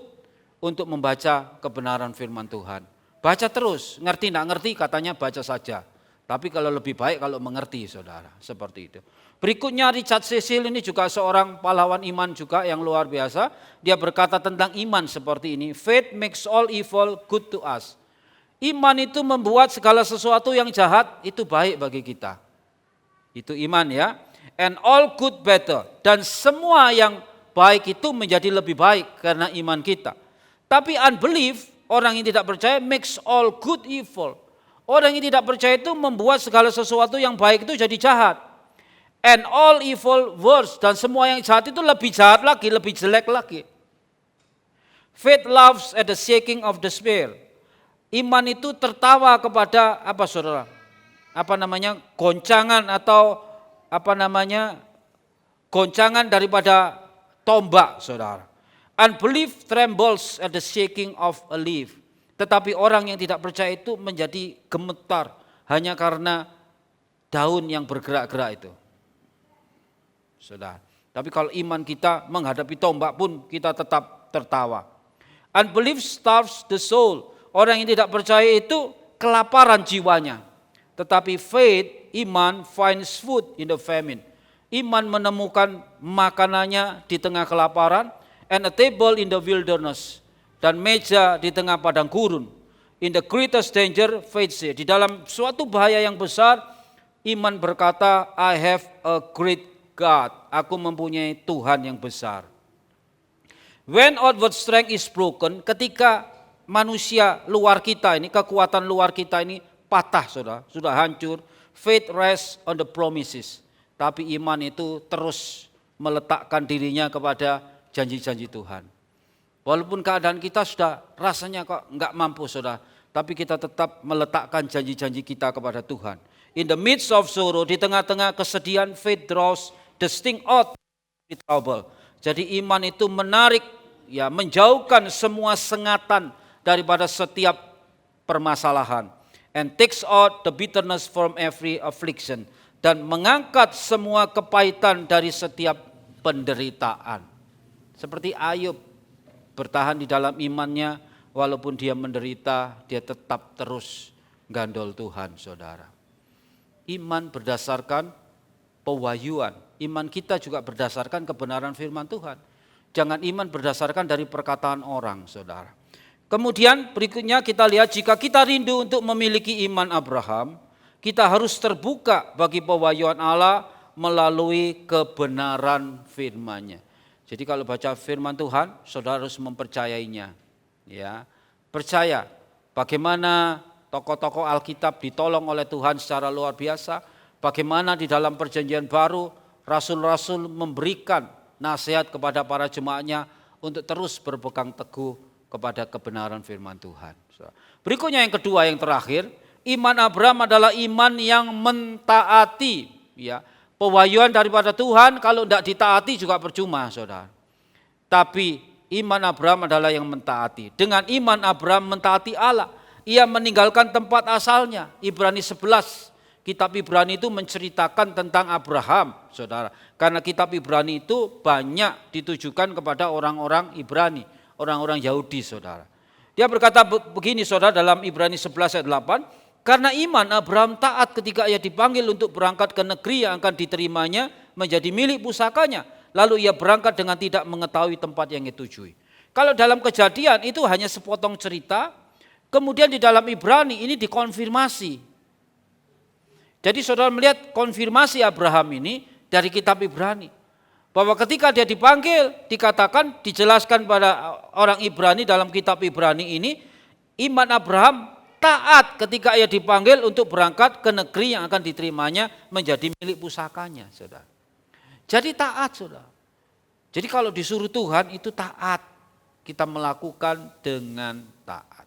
untuk membaca kebenaran firman Tuhan. Baca terus, ngerti enggak ngerti katanya baca saja. Tapi kalau lebih baik kalau mengerti saudara, seperti itu. Berikutnya Richard Cecil ini juga seorang pahlawan iman juga yang luar biasa. Dia berkata tentang iman seperti ini, faith makes all evil good to us. Iman itu membuat segala sesuatu yang jahat itu baik bagi kita. Itu iman ya. And all good better. Dan semua yang baik itu menjadi lebih baik karena iman kita. Tapi unbelief, orang yang tidak percaya, makes all good evil. Orang yang tidak percaya itu membuat segala sesuatu yang baik itu jadi jahat. And all evil worse. Dan semua yang jahat itu lebih jahat lagi, lebih jelek lagi. Faith laughs at the shaking of despair. Iman itu tertawa kepada saudara? Goncangan atau goncangan daripada tombak saudara. Unbelief trembles at the shaking of a leaf. Tetapi orang yang tidak percaya itu menjadi gemetar hanya karena daun yang bergerak-gerak itu. Saudara. Tapi kalau iman kita menghadapi tombak pun kita tetap tertawa. Unbelief starves the soul. Orang yang tidak percaya itu kelaparan jiwanya. Tetapi faith, iman finds food in the famine. Iman menemukan makanannya di tengah kelaparan, and a table in the wilderness. Dan meja di tengah padang gurun. In the greatest danger, faith says. Di dalam suatu bahaya yang besar, iman berkata, I have a great God. Aku mempunyai Tuhan yang besar. When outward strength is broken, ketika manusia luar kita ini, kekuatan luar kita ini patah sudah hancur. Faith rests on the promises. Tapi iman itu terus meletakkan dirinya kepada janji-janji Tuhan. Walaupun keadaan kita sudah rasanya kok enggak mampu saudara, tapi kita tetap meletakkan janji-janji kita kepada Tuhan. In the midst of sorrow, di tengah-tengah kesedihan, faith draws the sting out of trouble. Jadi iman itu menarik, menjauhkan semua sengatan daripada setiap permasalahan. And takes out the bitterness from every affliction. Dan mengangkat semua kepahitan dari setiap penderitaan. Seperti Ayub. Bertahan di dalam imannya, walaupun dia menderita, dia tetap terus gandol Tuhan, saudara. Iman berdasarkan pewahyuan. Iman kita juga berdasarkan kebenaran firman Tuhan. Jangan iman berdasarkan dari perkataan orang, saudara. Kemudian berikutnya kita lihat, jika kita rindu untuk memiliki iman Abraham, kita harus terbuka bagi pewahyuan Allah melalui kebenaran firman-Nya. Jadi kalau baca firman Tuhan, saudara harus mempercayainya. Ya, percaya bagaimana tokoh-tokoh Alkitab ditolong oleh Tuhan secara luar biasa. Bagaimana di dalam perjanjian baru, rasul-rasul memberikan nasihat kepada para jemaatnya untuk terus berpegang teguh kepada kebenaran firman Tuhan. Berikutnya yang kedua, yang terakhir, iman Abraham adalah iman yang mentaati, pewahyuan daripada Tuhan kalau tidak ditaati juga percuma, saudara. Tapi iman Abraham adalah yang mentaati. Dengan iman Abraham mentaati Allah. Ia meninggalkan tempat asalnya. Ibrani 11. Kitab Ibrani itu menceritakan tentang Abraham, saudara. Karena kitab Ibrani itu banyak ditujukan kepada orang-orang Ibrani, orang-orang Yahudi, saudara. Dia berkata begini, saudara, dalam Ibrani 11 ayat 8. Karena iman Abraham taat ketika ia dipanggil untuk berangkat ke negeri yang akan diterimanya menjadi milik pusakanya. Lalu ia berangkat dengan tidak mengetahui tempat yang ditujui. Kalau dalam Kejadian itu hanya sepotong cerita, kemudian di dalam Ibrani ini dikonfirmasi. Jadi saudara melihat konfirmasi Abraham ini dari kitab Ibrani. Bahwa ketika dia dipanggil, dikatakan, dijelaskan pada orang Ibrani dalam kitab Ibrani ini, iman Abraham taat ketika ia dipanggil untuk berangkat ke negeri yang akan diterimanya menjadi milik pusakanya, saudara. Jadi taat, saudara. Jadi kalau disuruh Tuhan itu taat. Kita melakukan dengan taat.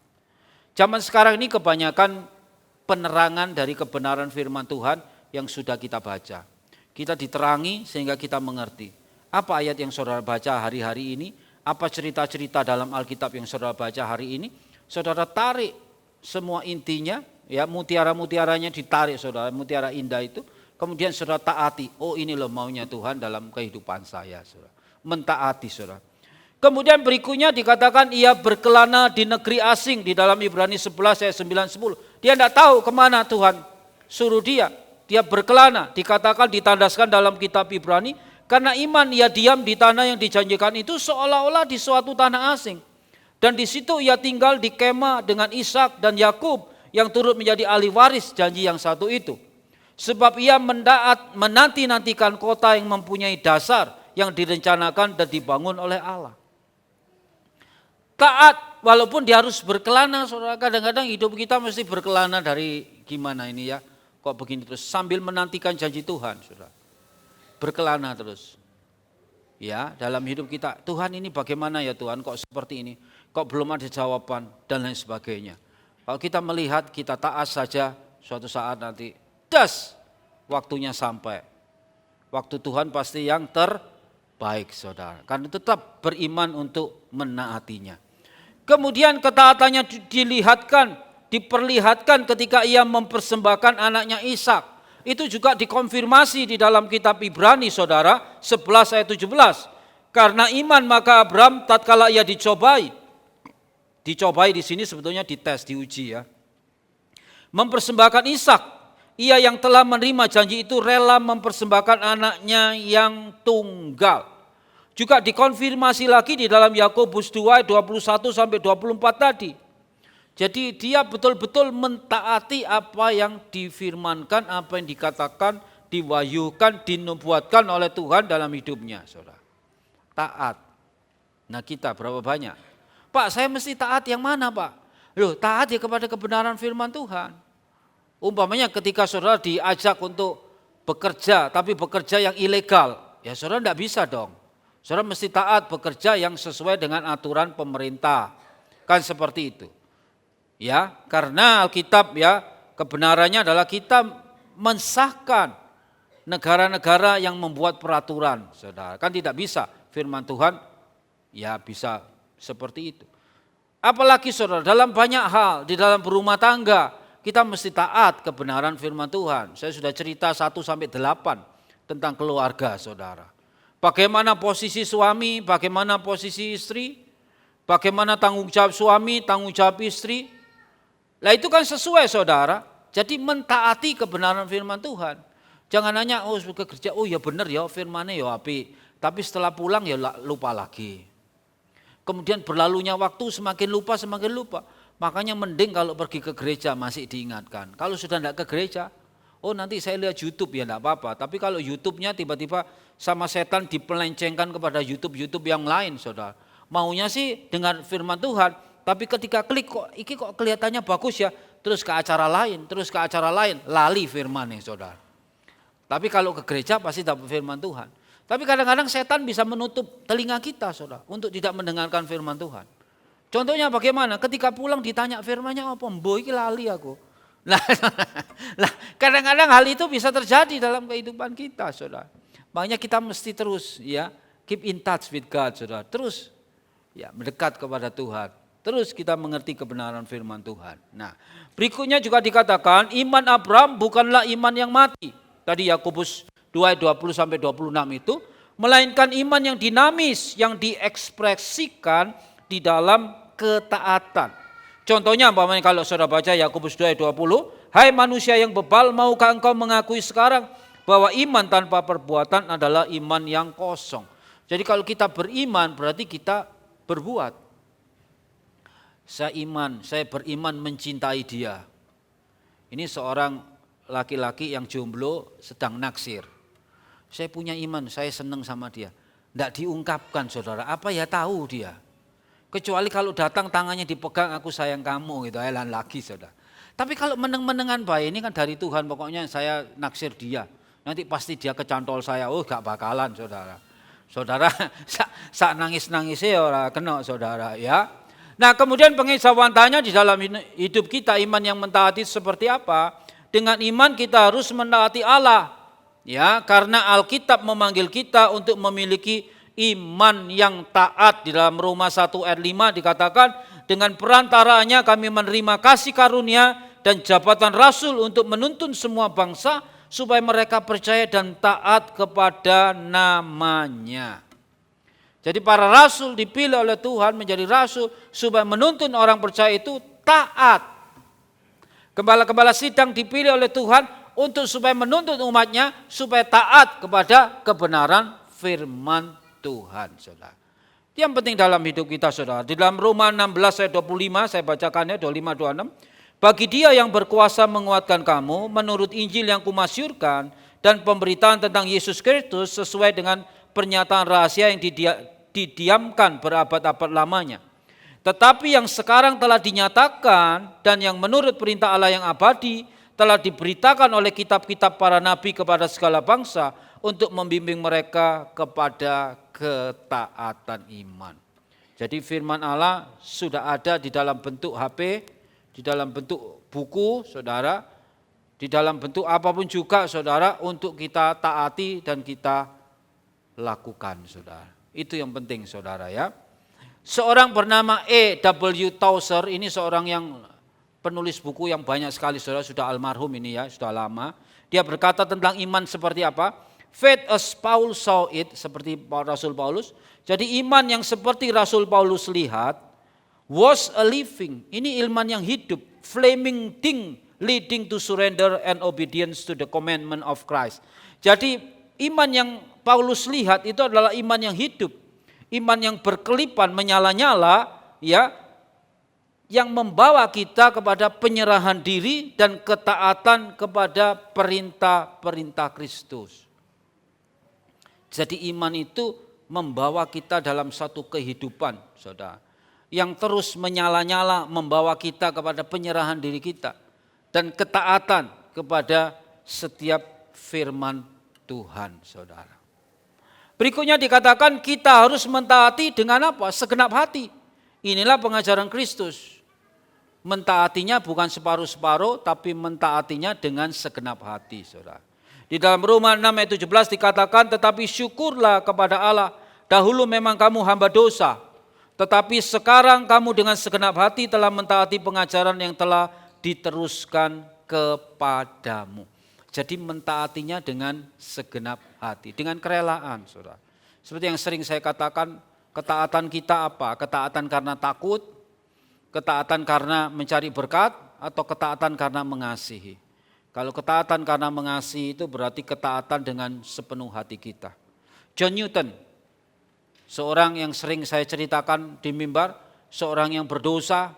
Zaman sekarang ini kebanyakan penerangan dari kebenaran firman Tuhan yang sudah kita baca. Kita diterangi sehingga kita mengerti. Apa ayat yang saudara baca hari-hari ini? apa cerita-cerita dalam Alkitab yang saudara baca hari ini, saudara tarik semua intinya, ya mutiara-mutiaranya ditarik saudara, mutiara indah itu, kemudian saudara taati, oh ini loh maunya Tuhan dalam kehidupan saya, saudara. Mentaati saudara. Kemudian berikutnya dikatakan ia berkelana di negeri asing di dalam Ibrani 11 ayat 9-10. Dia tidak tahu kemana Tuhan suruh dia. Dia berkelana, dikatakan ditandaskan dalam kitab Ibrani. Karena iman ia diam di tanah yang dijanjikan itu seolah-olah di suatu tanah asing. Dan di situ ia tinggal di kemah dengan Ishak dan Yakub yang turut menjadi ahli waris janji yang satu itu. Sebab ia menanti-nantikan kota yang mempunyai dasar yang direncanakan dan dibangun oleh Allah. Taat walaupun dia harus berkelana, saudara. Kadang-kadang hidup kita mesti berkelana dari gimana ini ya. Kok begini terus sambil menantikan janji Tuhan, saudara. Berkelana terus. Ya, dalam hidup kita, Tuhan ini bagaimana ya Tuhan, kok seperti ini? Kok belum ada jawaban dan lain sebagainya. Kalau kita melihat, kita taat saja, suatu saat nanti waktunya sampai. Waktu Tuhan pasti yang terbaik, saudara. Karena tetap beriman untuk menaatinya. Kemudian ketaatannya diperlihatkan ketika ia mempersembahkan anaknya Ishak. Itu juga dikonfirmasi di dalam kitab Ibrani, saudara, 11 ayat 17. Karena iman maka Abraham tatkala ia dicobai di sini sebetulnya dites, diuji ya. Mempersembahkan Ishak, ia yang telah menerima janji itu rela mempersembahkan anaknya yang tunggal. Juga dikonfirmasi lagi di dalam Yakobus 2 ayat 21 sampai 24 tadi. Jadi dia betul-betul mentaati apa yang difirmankan, apa yang dikatakan, diwahyukan, dinubuatkan oleh Tuhan dalam hidupnya, saudara. Taat. Nah kita berapa banyak? Pak, saya mesti taat yang mana, Pak? Loh, taat ya kepada kebenaran firman Tuhan. Umpamanya ketika saudara diajak untuk bekerja, tapi bekerja yang ilegal, ya saudara tidak bisa dong. Saudara mesti taat bekerja yang sesuai dengan aturan pemerintah. Kan seperti itu. Ya, karena Alkitab ya kebenarannya adalah kita mensahkan negara-negara yang membuat peraturan, saudara. Kan tidak bisa firman Tuhan ya bisa seperti itu. Apalagi saudara dalam banyak hal, di dalam berumah tangga kita mesti taat kebenaran firman Tuhan. Saya sudah cerita 1-8 tentang keluarga saudara. Bagaimana posisi suami, bagaimana posisi istri, bagaimana tanggung jawab suami, tanggung jawab istri. Nah itu kan sesuai saudara, jadi mentaati kebenaran firman Tuhan. Jangan nanya, oh kerja, oh ya benar ya firmannya ya api, tapi setelah pulang ya lupa lagi. Kemudian berlalunya waktu semakin lupa. Makanya mending kalau pergi ke gereja masih diingatkan. Kalau sudah tidak ke gereja, oh nanti saya lihat YouTube ya tidak apa-apa. Tapi kalau YouTube-nya tiba-tiba sama setan dipelencengkan kepada YouTube yang lain saudara. Maunya sih dengan firman Tuhan. Tapi ketika klik kok kelihatannya bagus ya, terus ke acara lain, lali firman-nya saudara. Tapi kalau ke gereja pasti dapat firman Tuhan. Tapi kadang-kadang setan bisa menutup telinga kita saudara, untuk tidak mendengarkan firman Tuhan. Contohnya bagaimana? Ketika pulang ditanya firman-nya apa? Mbok iki lali aku. Nah, kadang-kadang hal itu bisa terjadi dalam kehidupan kita saudara. Makanya kita mesti terus ya, keep in touch with God saudara. Terus ya mendekat kepada Tuhan. Terus kita mengerti kebenaran firman Tuhan. Nah, berikutnya juga dikatakan iman Abraham bukanlah iman yang mati. Tadi Yakobus 2 ayat 20 sampai 26 itu, melainkan iman yang dinamis yang diekspresikan di dalam ketaatan. Contohnya umpamanya kalau saudara baca Yakobus 2 ayat 20, hai manusia yang bebal, maukah engkau mengakui sekarang bahwa iman tanpa perbuatan adalah iman yang kosong. Jadi kalau kita beriman berarti kita berbuat. Saya beriman mencintai dia. Ini seorang laki-laki yang jomblo sedang naksir. Saya punya iman, saya senang sama dia. Tidak diungkapkan saudara, apa ya tahu dia. Kecuali kalau datang tangannya dipegang, aku sayang kamu gitu, lain lagi saudara. Tapi kalau meneng-menengan baik ini kan dari Tuhan, pokoknya saya naksir dia. Nanti pasti dia kecantol saya, oh gak bakalan saudara. Saudara sak nangis-nangisnya orang kena saudara ya. Nah kemudian pengesawantannya di dalam hidup kita iman yang mentaati seperti apa? Dengan iman kita harus mentaati Allah. Ya, karena Alkitab memanggil kita untuk memiliki iman yang taat. Di dalam Roma 1 ayat 5 dikatakan, dengan perantaranya kami menerima kasih karunia dan jabatan rasul untuk menuntun semua bangsa supaya mereka percaya dan taat kepada namanya. Jadi para rasul dipilih oleh Tuhan menjadi rasul supaya menuntun orang percaya itu taat. Gembala-gembala sidang dipilih oleh Tuhan untuk supaya menuntun umatnya supaya taat kepada kebenaran firman Tuhan, saudara. Itu yang penting dalam hidup kita, saudara. Di dalam Roma 16 ayat 25, saya bacakannya 25-26. Bagi dia yang berkuasa menguatkan kamu menurut Injil yang kumasyurkan dan pemberitaan tentang Yesus Kristus sesuai dengan pernyataan rahasia yang didiamkan berabad-abad lamanya. Tetapi yang sekarang telah dinyatakan dan yang menurut perintah Allah yang abadi telah diberitakan oleh kitab-kitab para nabi kepada segala bangsa untuk membimbing mereka kepada ketaatan iman. Jadi firman Allah sudah ada di dalam bentuk HP, di dalam bentuk buku, saudara, di dalam bentuk apapun juga, saudara, untuk kita taati dan kita lakukan, saudara. Itu yang penting, saudara, ya. Seorang bernama E.W. Tozer, ini seorang yang penulis buku yang banyak sekali, saudara, sudah almarhum ini ya, sudah lama. Dia berkata tentang iman seperti apa? Faith as Paul saw it, seperti Rasul Paulus. Jadi iman yang seperti Rasul Paulus lihat, was a living, ini iman yang hidup, flaming thing leading to surrender and obedience to the commandment of Christ. Jadi iman yang Paulus lihat itu adalah iman yang hidup, iman yang berkelipan, menyala-nyala, ya, yang membawa kita kepada penyerahan diri dan ketaatan kepada perintah-perintah Kristus. Jadi iman itu membawa kita dalam satu kehidupan, saudara, yang terus menyala-nyala membawa kita kepada penyerahan diri kita dan ketaatan kepada setiap firman Tuhan, saudara. Berikutnya dikatakan kita harus mentaati dengan apa? Segenap hati. Inilah pengajaran Kristus. Mentaatinya bukan separuh-separuh, tapi mentaatinya dengan segenap hati, saudara. Di dalam Roma 6 ayat 17 dikatakan, tetapi syukurlah kepada Allah, dahulu memang kamu hamba dosa, tetapi sekarang kamu dengan segenap hati telah mentaati pengajaran yang telah diteruskan kepadamu. Jadi mentaatinya dengan segenap hati, dengan kerelaan, saudara. Seperti yang sering saya katakan, ketaatan kita apa? Ketaatan karena takut, ketaatan karena mencari berkat, atau ketaatan karena mengasihi. Kalau ketaatan karena mengasihi itu berarti ketaatan dengan sepenuh hati kita. John Newton, seorang yang sering saya ceritakan di mimbar, seorang yang berdosa,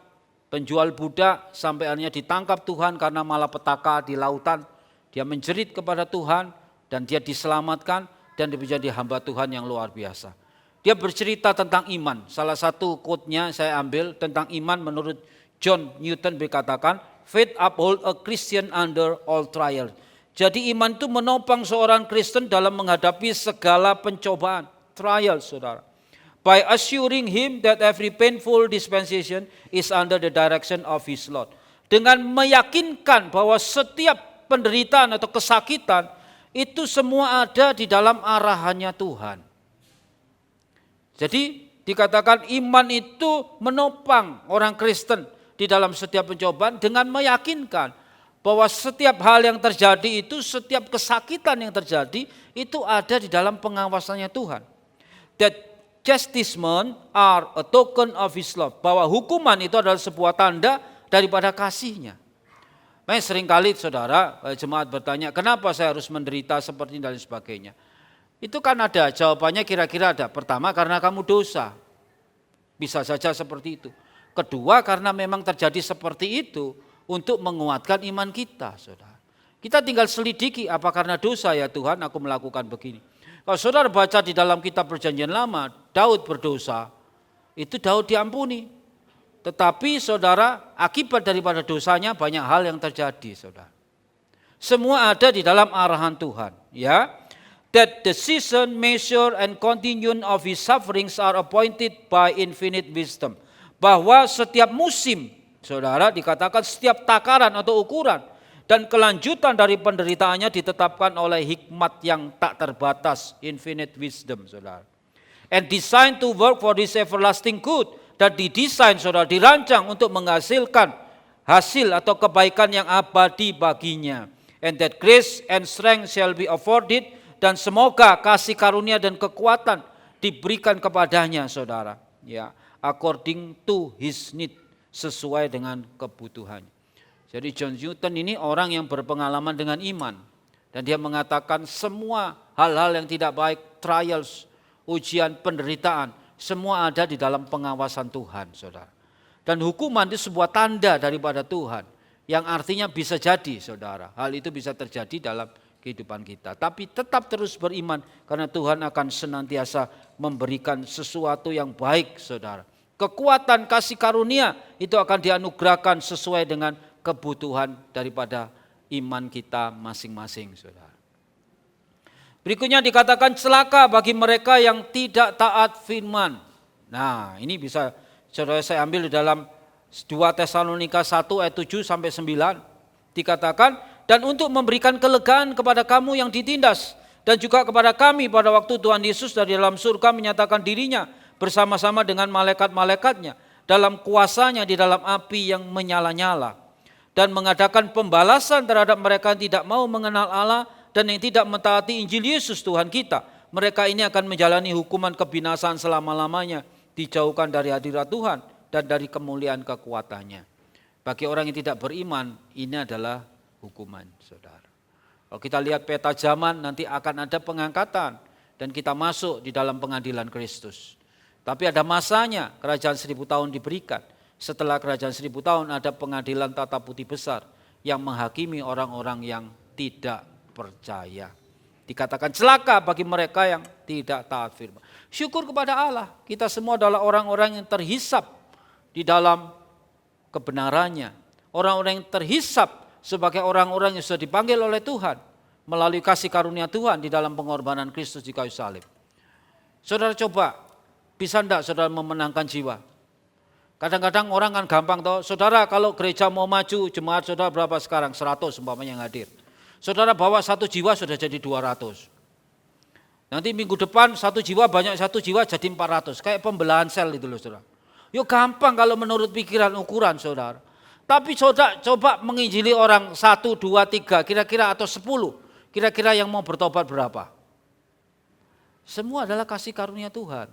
penjual budak, sampai akhirnya ditangkap Tuhan karena malapetaka di lautan. Dia menjerit kepada Tuhan dan dia diselamatkan dan dia menjadi hamba Tuhan yang luar biasa. Dia bercerita tentang iman. Salah satu quote-nya saya ambil tentang iman menurut John Newton berkatakan, faith uphold a Christian under all trial. Jadi iman itu menopang seorang Kristen dalam menghadapi segala pencobaan, trial, saudara. By assuring him that every painful dispensation is under the direction of his Lord. Dengan meyakinkan bahwa setiap penderitaan atau kesakitan itu semua ada di dalam arahannya Tuhan. Jadi dikatakan iman itu menopang orang Kristen di dalam setiap pencobaan dengan meyakinkan bahwa setiap hal yang terjadi itu, setiap kesakitan yang terjadi itu ada di dalam pengawasannya Tuhan. That chastisement are a token of his love. Bahwa hukuman itu adalah sebuah tanda daripada kasihnya. Makanya seringkali saudara, jemaat bertanya, kenapa saya harus menderita seperti ini dan sebagainya. Itu kan ada, jawabannya kira-kira ada. Pertama karena kamu dosa. Bisa saja seperti itu. Kedua karena memang terjadi seperti itu untuk menguatkan iman kita, saudara. Kita tinggal selidiki, apa karena dosa ya Tuhan aku melakukan begini. Kalau saudara baca di dalam kitab Perjanjian Lama, Daud berdosa, itu Daud diampuni. Tetapi saudara, akibat daripada dosanya banyak hal yang terjadi, saudara. Semua ada di dalam arahan Tuhan, ya. That the season, measure, and continuum of his sufferings are appointed by infinite wisdom. Bahwa setiap musim, saudara, dikatakan setiap takaran atau ukuran dan kelanjutan dari penderitaannya ditetapkan oleh hikmat yang tak terbatas, infinite wisdom, saudara. and designed to work for this everlasting good. Dan didesain, saudara, dirancang untuk menghasilkan hasil atau kebaikan yang abadi baginya. And that grace and strength shall be afforded, dan semoga kasih karunia dan kekuatan diberikan kepadanya, saudara, ya, according to his need, sesuai dengan kebutuhannya. Jadi John Newton ini orang yang berpengalaman dengan iman, dan dia mengatakan semua hal-hal yang tidak baik, trials, ujian, penderitaan, semua ada di dalam pengawasan Tuhan, saudara. Dan hukuman itu sebuah tanda daripada Tuhan, yang artinya bisa jadi, saudara, hal itu bisa terjadi dalam kehidupan kita. Tapi tetap terus beriman, karena Tuhan akan senantiasa memberikan sesuatu yang baik, saudara. Kekuatan kasih karunia itu akan dianugerahkan sesuai dengan kebutuhan daripada iman kita masing-masing, saudara. Berikutnya dikatakan celaka bagi mereka yang tidak taat firman. Nah, ini bisa saudara saya ambil di dalam 2 Tesalonika 1 ayat 7 sampai 9. Dikatakan, dan untuk memberikan kelegaan kepada kamu yang ditindas, dan juga kepada kami pada waktu Tuhan Yesus dari dalam surga menyatakan dirinya bersama-sama dengan malaikat-malaikatnya dalam kuasanya di dalam api yang menyala-nyala, dan mengadakan pembalasan terhadap mereka yang tidak mau mengenal Allah dan yang tidak mentaati Injil Yesus Tuhan kita. Mereka ini akan menjalani hukuman kebinasaan selama-lamanya, dijauhkan dari hadirat Tuhan dan dari kemuliaan kekuatannya. Bagi orang yang tidak beriman, ini adalah hukuman, saudara. Kalau kita lihat peta zaman, nanti akan ada pengangkatan dan kita masuk di dalam pengadilan Kristus. Tapi ada masanya, kerajaan 1000 tahun diberikan. Setelah kerajaan 1000 tahun ada pengadilan tata putih besar yang menghakimi orang-orang yang tidak percaya. Dikatakan celaka bagi mereka yang tidak taat firman. Syukur kepada Allah, kita semua adalah orang-orang yang terhisap di dalam kebenarannya. Orang-orang yang terhisap sebagai orang-orang yang sudah dipanggil oleh Tuhan melalui kasih karunia Tuhan di dalam pengorbanan Kristus di kayu salib. Saudara coba, bisa enggak saudara memenangkan jiwa? Kadang-kadang orang kan gampang toh, saudara kalau gereja mau maju, jemaat saudara berapa sekarang? 100 umpamanya yang hadir. Saudara bawa 1 jiwa sudah jadi 200. Nanti minggu depan 1 jiwa banyak 1 jiwa jadi 400. Kayak pembelahan sel itu loh saudara. Yuk gampang kalau menurut pikiran ukuran saudara. Tapi saudara coba menginjili orang 1, 2, 3 kira-kira atau 10. Kira-kira yang mau bertobat berapa? Semua adalah kasih karunia Tuhan.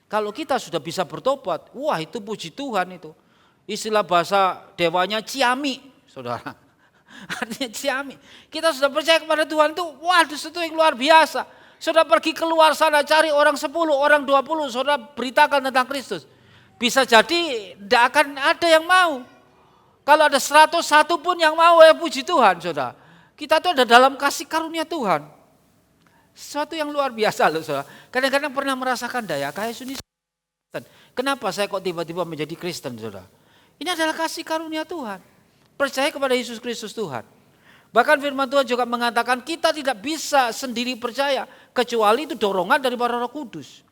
Kalau kita sudah bisa bertobat, wah itu puji Tuhan itu. Istilah bahasa dewanya ciami saudara. Artinya ciami. Kita sudah percaya kepada Tuhan itu, waduh itu yang luar biasa. Saudara pergi keluar sana cari orang 10, orang 20, saudara beritakan tentang Kristus. Bisa jadi tidak akan ada yang mau. Kalau ada 101 pun yang mau, ya puji Tuhan saudara. Kita itu ada dalam kasih karunia Tuhan. Sesuatu yang luar biasa loh saudara. Kadang-kadang pernah merasakan daya kayak Suni. Kenapa saya kok tiba-tiba menjadi Kristen saudara? Ini adalah kasih karunia Tuhan. Percaya kepada Yesus Kristus Tuhan. Bahkan firman Tuhan juga mengatakan kita tidak bisa sendiri percaya, kecuali itu dorongan daripada Roh Kudus.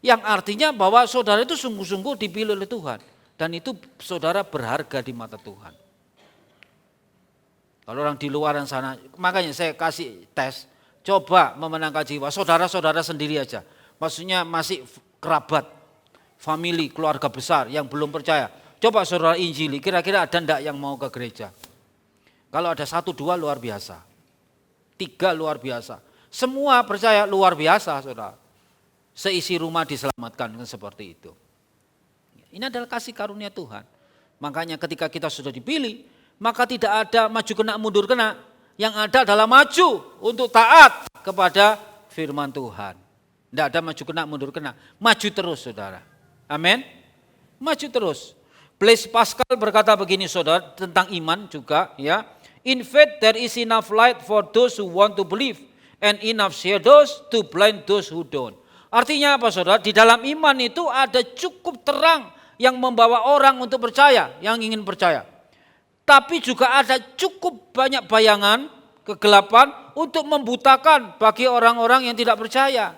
Yang artinya bahwa saudara itu sungguh-sungguh dipilih oleh Tuhan. Dan itu saudara berharga di mata Tuhan. Kalau orang di luar sana, makanya saya kasih tes, coba memenangkan jiwa, saudara-saudara sendiri aja. Maksudnya masih kerabat, family, keluarga besar yang belum percaya. Coba saudara injili, kira-kira ada enggak yang mau ke gereja? Kalau ada 1, 2 luar biasa. 3 luar biasa. Semua percaya luar biasa saudara. Seisi rumah diselamatkan seperti itu. Ini adalah kasih karunia Tuhan. Makanya ketika kita sudah dipilih, maka tidak ada maju kena mundur kena. Yang ada adalah maju untuk taat kepada firman Tuhan. Tidak ada maju kena mundur kena. Maju terus saudara. Amin. Maju terus. Blaise Pascal berkata begini saudara tentang iman juga ya. In faith there is enough light for those who want to believe and enough shadows to blind those who don't. Artinya apa saudara? Di dalam iman itu ada cukup terang yang membawa orang untuk percaya, yang ingin percaya. Tapi juga ada cukup banyak bayangan, kegelapan untuk membutakan bagi orang-orang yang tidak percaya.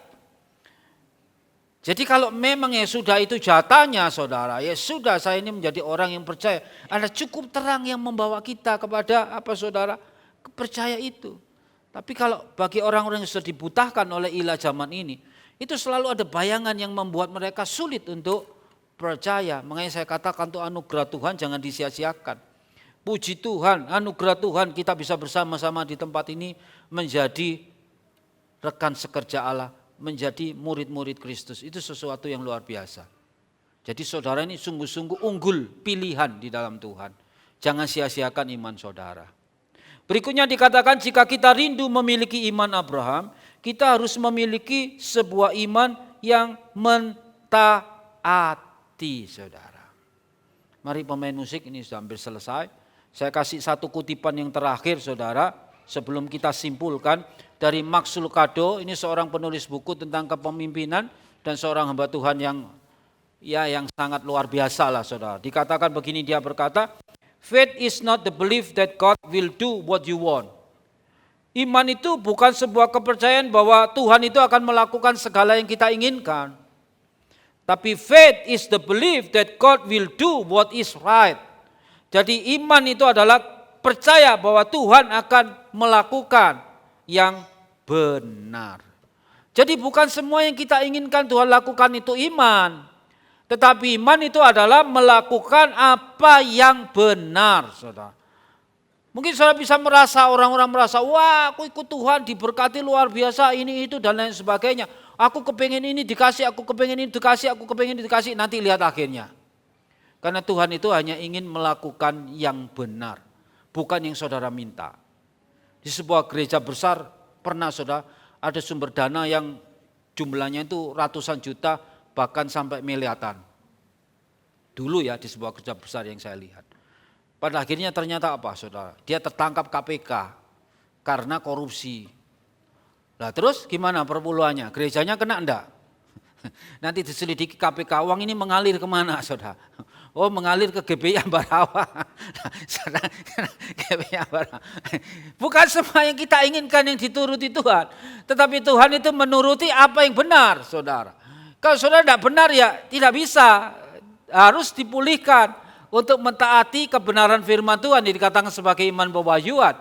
Jadi kalau memang ya sudah itu jatahnya saudara, ya sudah saya ini menjadi orang yang percaya. Ada cukup terang yang membawa kita kepada apa saudara? Percaya itu. Tapi kalau bagi orang-orang yang sudah dibutahkan oleh ilah zaman ini, Itu selalu ada bayangan yang membuat mereka sulit untuk percaya. Makanya saya katakan untuk anugerah Tuhan jangan disia-siakan. Puji Tuhan, anugerah Tuhan kita bisa bersama-sama di tempat ini menjadi rekan sekerja Allah, menjadi murid-murid Kristus. Itu sesuatu yang luar biasa. Jadi saudara ini sungguh-sungguh unggul pilihan di dalam Tuhan. Jangan sia-siakan iman saudara. Berikutnya dikatakan jika kita rindu memiliki iman Abraham, kita harus memiliki sebuah iman yang mentaati saudara. Mari pemain musik, ini sudah hampir selesai. Saya kasih satu kutipan yang terakhir saudara, sebelum kita simpulkan dari Max Lucado. Ini seorang penulis buku tentang kepemimpinan dan seorang hamba Tuhan yang sangat luar biasa lah saudara. Dikatakan begini, dia berkata, faith is not the belief that God will do what you want. Iman itu bukan sebuah kepercayaan bahwa Tuhan itu akan melakukan segala yang kita inginkan. Tapi faith is the belief that God will do what is right. Jadi iman itu adalah percaya bahwa Tuhan akan melakukan yang benar. Jadi bukan semua yang kita inginkan Tuhan lakukan itu iman. Tetapi iman itu adalah melakukan apa yang benar, saudara. Mungkin saudara bisa merasa, orang-orang merasa, wah aku ikut Tuhan diberkati luar biasa, ini itu dan lain sebagainya. Aku kepengen ini dikasih, aku kepengen ini dikasih, aku kepengen ini dikasih, nanti lihat akhirnya. Karena Tuhan itu hanya ingin melakukan yang benar, bukan yang saudara minta. Di sebuah gereja besar pernah saudara ada sumber dana yang jumlahnya itu ratusan juta bahkan sampai miliaran. Dulu ya di sebuah gereja besar yang saya lihat. Pada akhirnya ternyata apa saudara? Dia tertangkap KPK karena korupsi. Nah terus gimana perpuluhannya? Gerejanya kena enggak? Nanti diselidiki KPK, uang ini mengalir kemana saudara? Oh mengalir ke GBI Ambarawa. GBI Ambarawa. Bukan semua yang kita inginkan yang dituruti Tuhan. Tetapi Tuhan itu menuruti apa yang benar saudara. Kalau saudara tidak benar ya tidak bisa. Harus dipulihkan untuk mentaati kebenaran firman Tuhan yang dikatakan sebagai iman pewahyuan.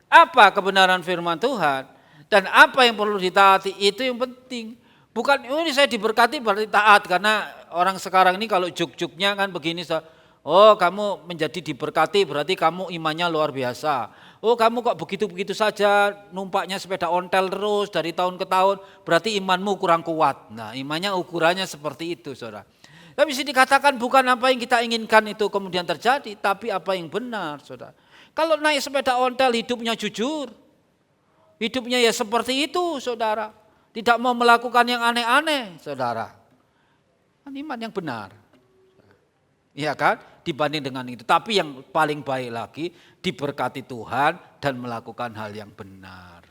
Apa kebenaran firman Tuhan dan apa yang perlu ditaati itu yang penting. Bukan ini saya diberkati berarti taat, karena orang sekarang ini kalau juk-juknya kan begini, oh kamu menjadi diberkati berarti kamu imannya luar biasa. Oh kamu kok begitu-begitu saja numpaknya sepeda ontel terus dari tahun ke tahun berarti imanmu kurang kuat. Nah imannya ukurannya seperti itu saudara. Tapi bisa dikatakan bukan apa yang kita inginkan itu kemudian terjadi, tapi apa yang benar saudara. Kalau naik sepeda ontel hidupnya jujur, hidupnya ya seperti itu saudara. Tidak mau melakukan yang aneh-aneh, saudara. Iman yang benar. Iya kan? Dibanding dengan itu. Tapi yang paling baik lagi, diberkati Tuhan dan melakukan hal yang benar.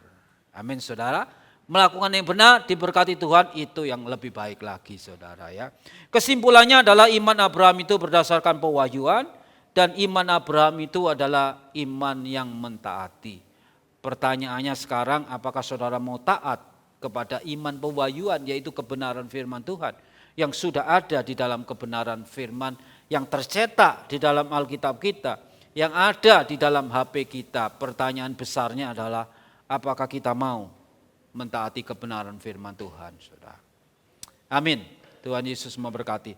Amin, saudara. Melakukan yang benar, diberkati Tuhan, itu yang lebih baik lagi, saudara. Ya. Kesimpulannya adalah iman Abraham itu berdasarkan pewahyuan, dan iman Abraham itu adalah iman yang mentaati. Pertanyaannya sekarang, apakah saudara mau taat kepada iman pewahyuan, yaitu kebenaran firman Tuhan yang sudah ada di dalam kebenaran firman yang tercetak di dalam Alkitab kita, yang ada di dalam HP kita. Pertanyaan besarnya adalah apakah kita mau mentaati kebenaran firman Tuhan, saudara. Amin. Tuhan Yesus memberkati.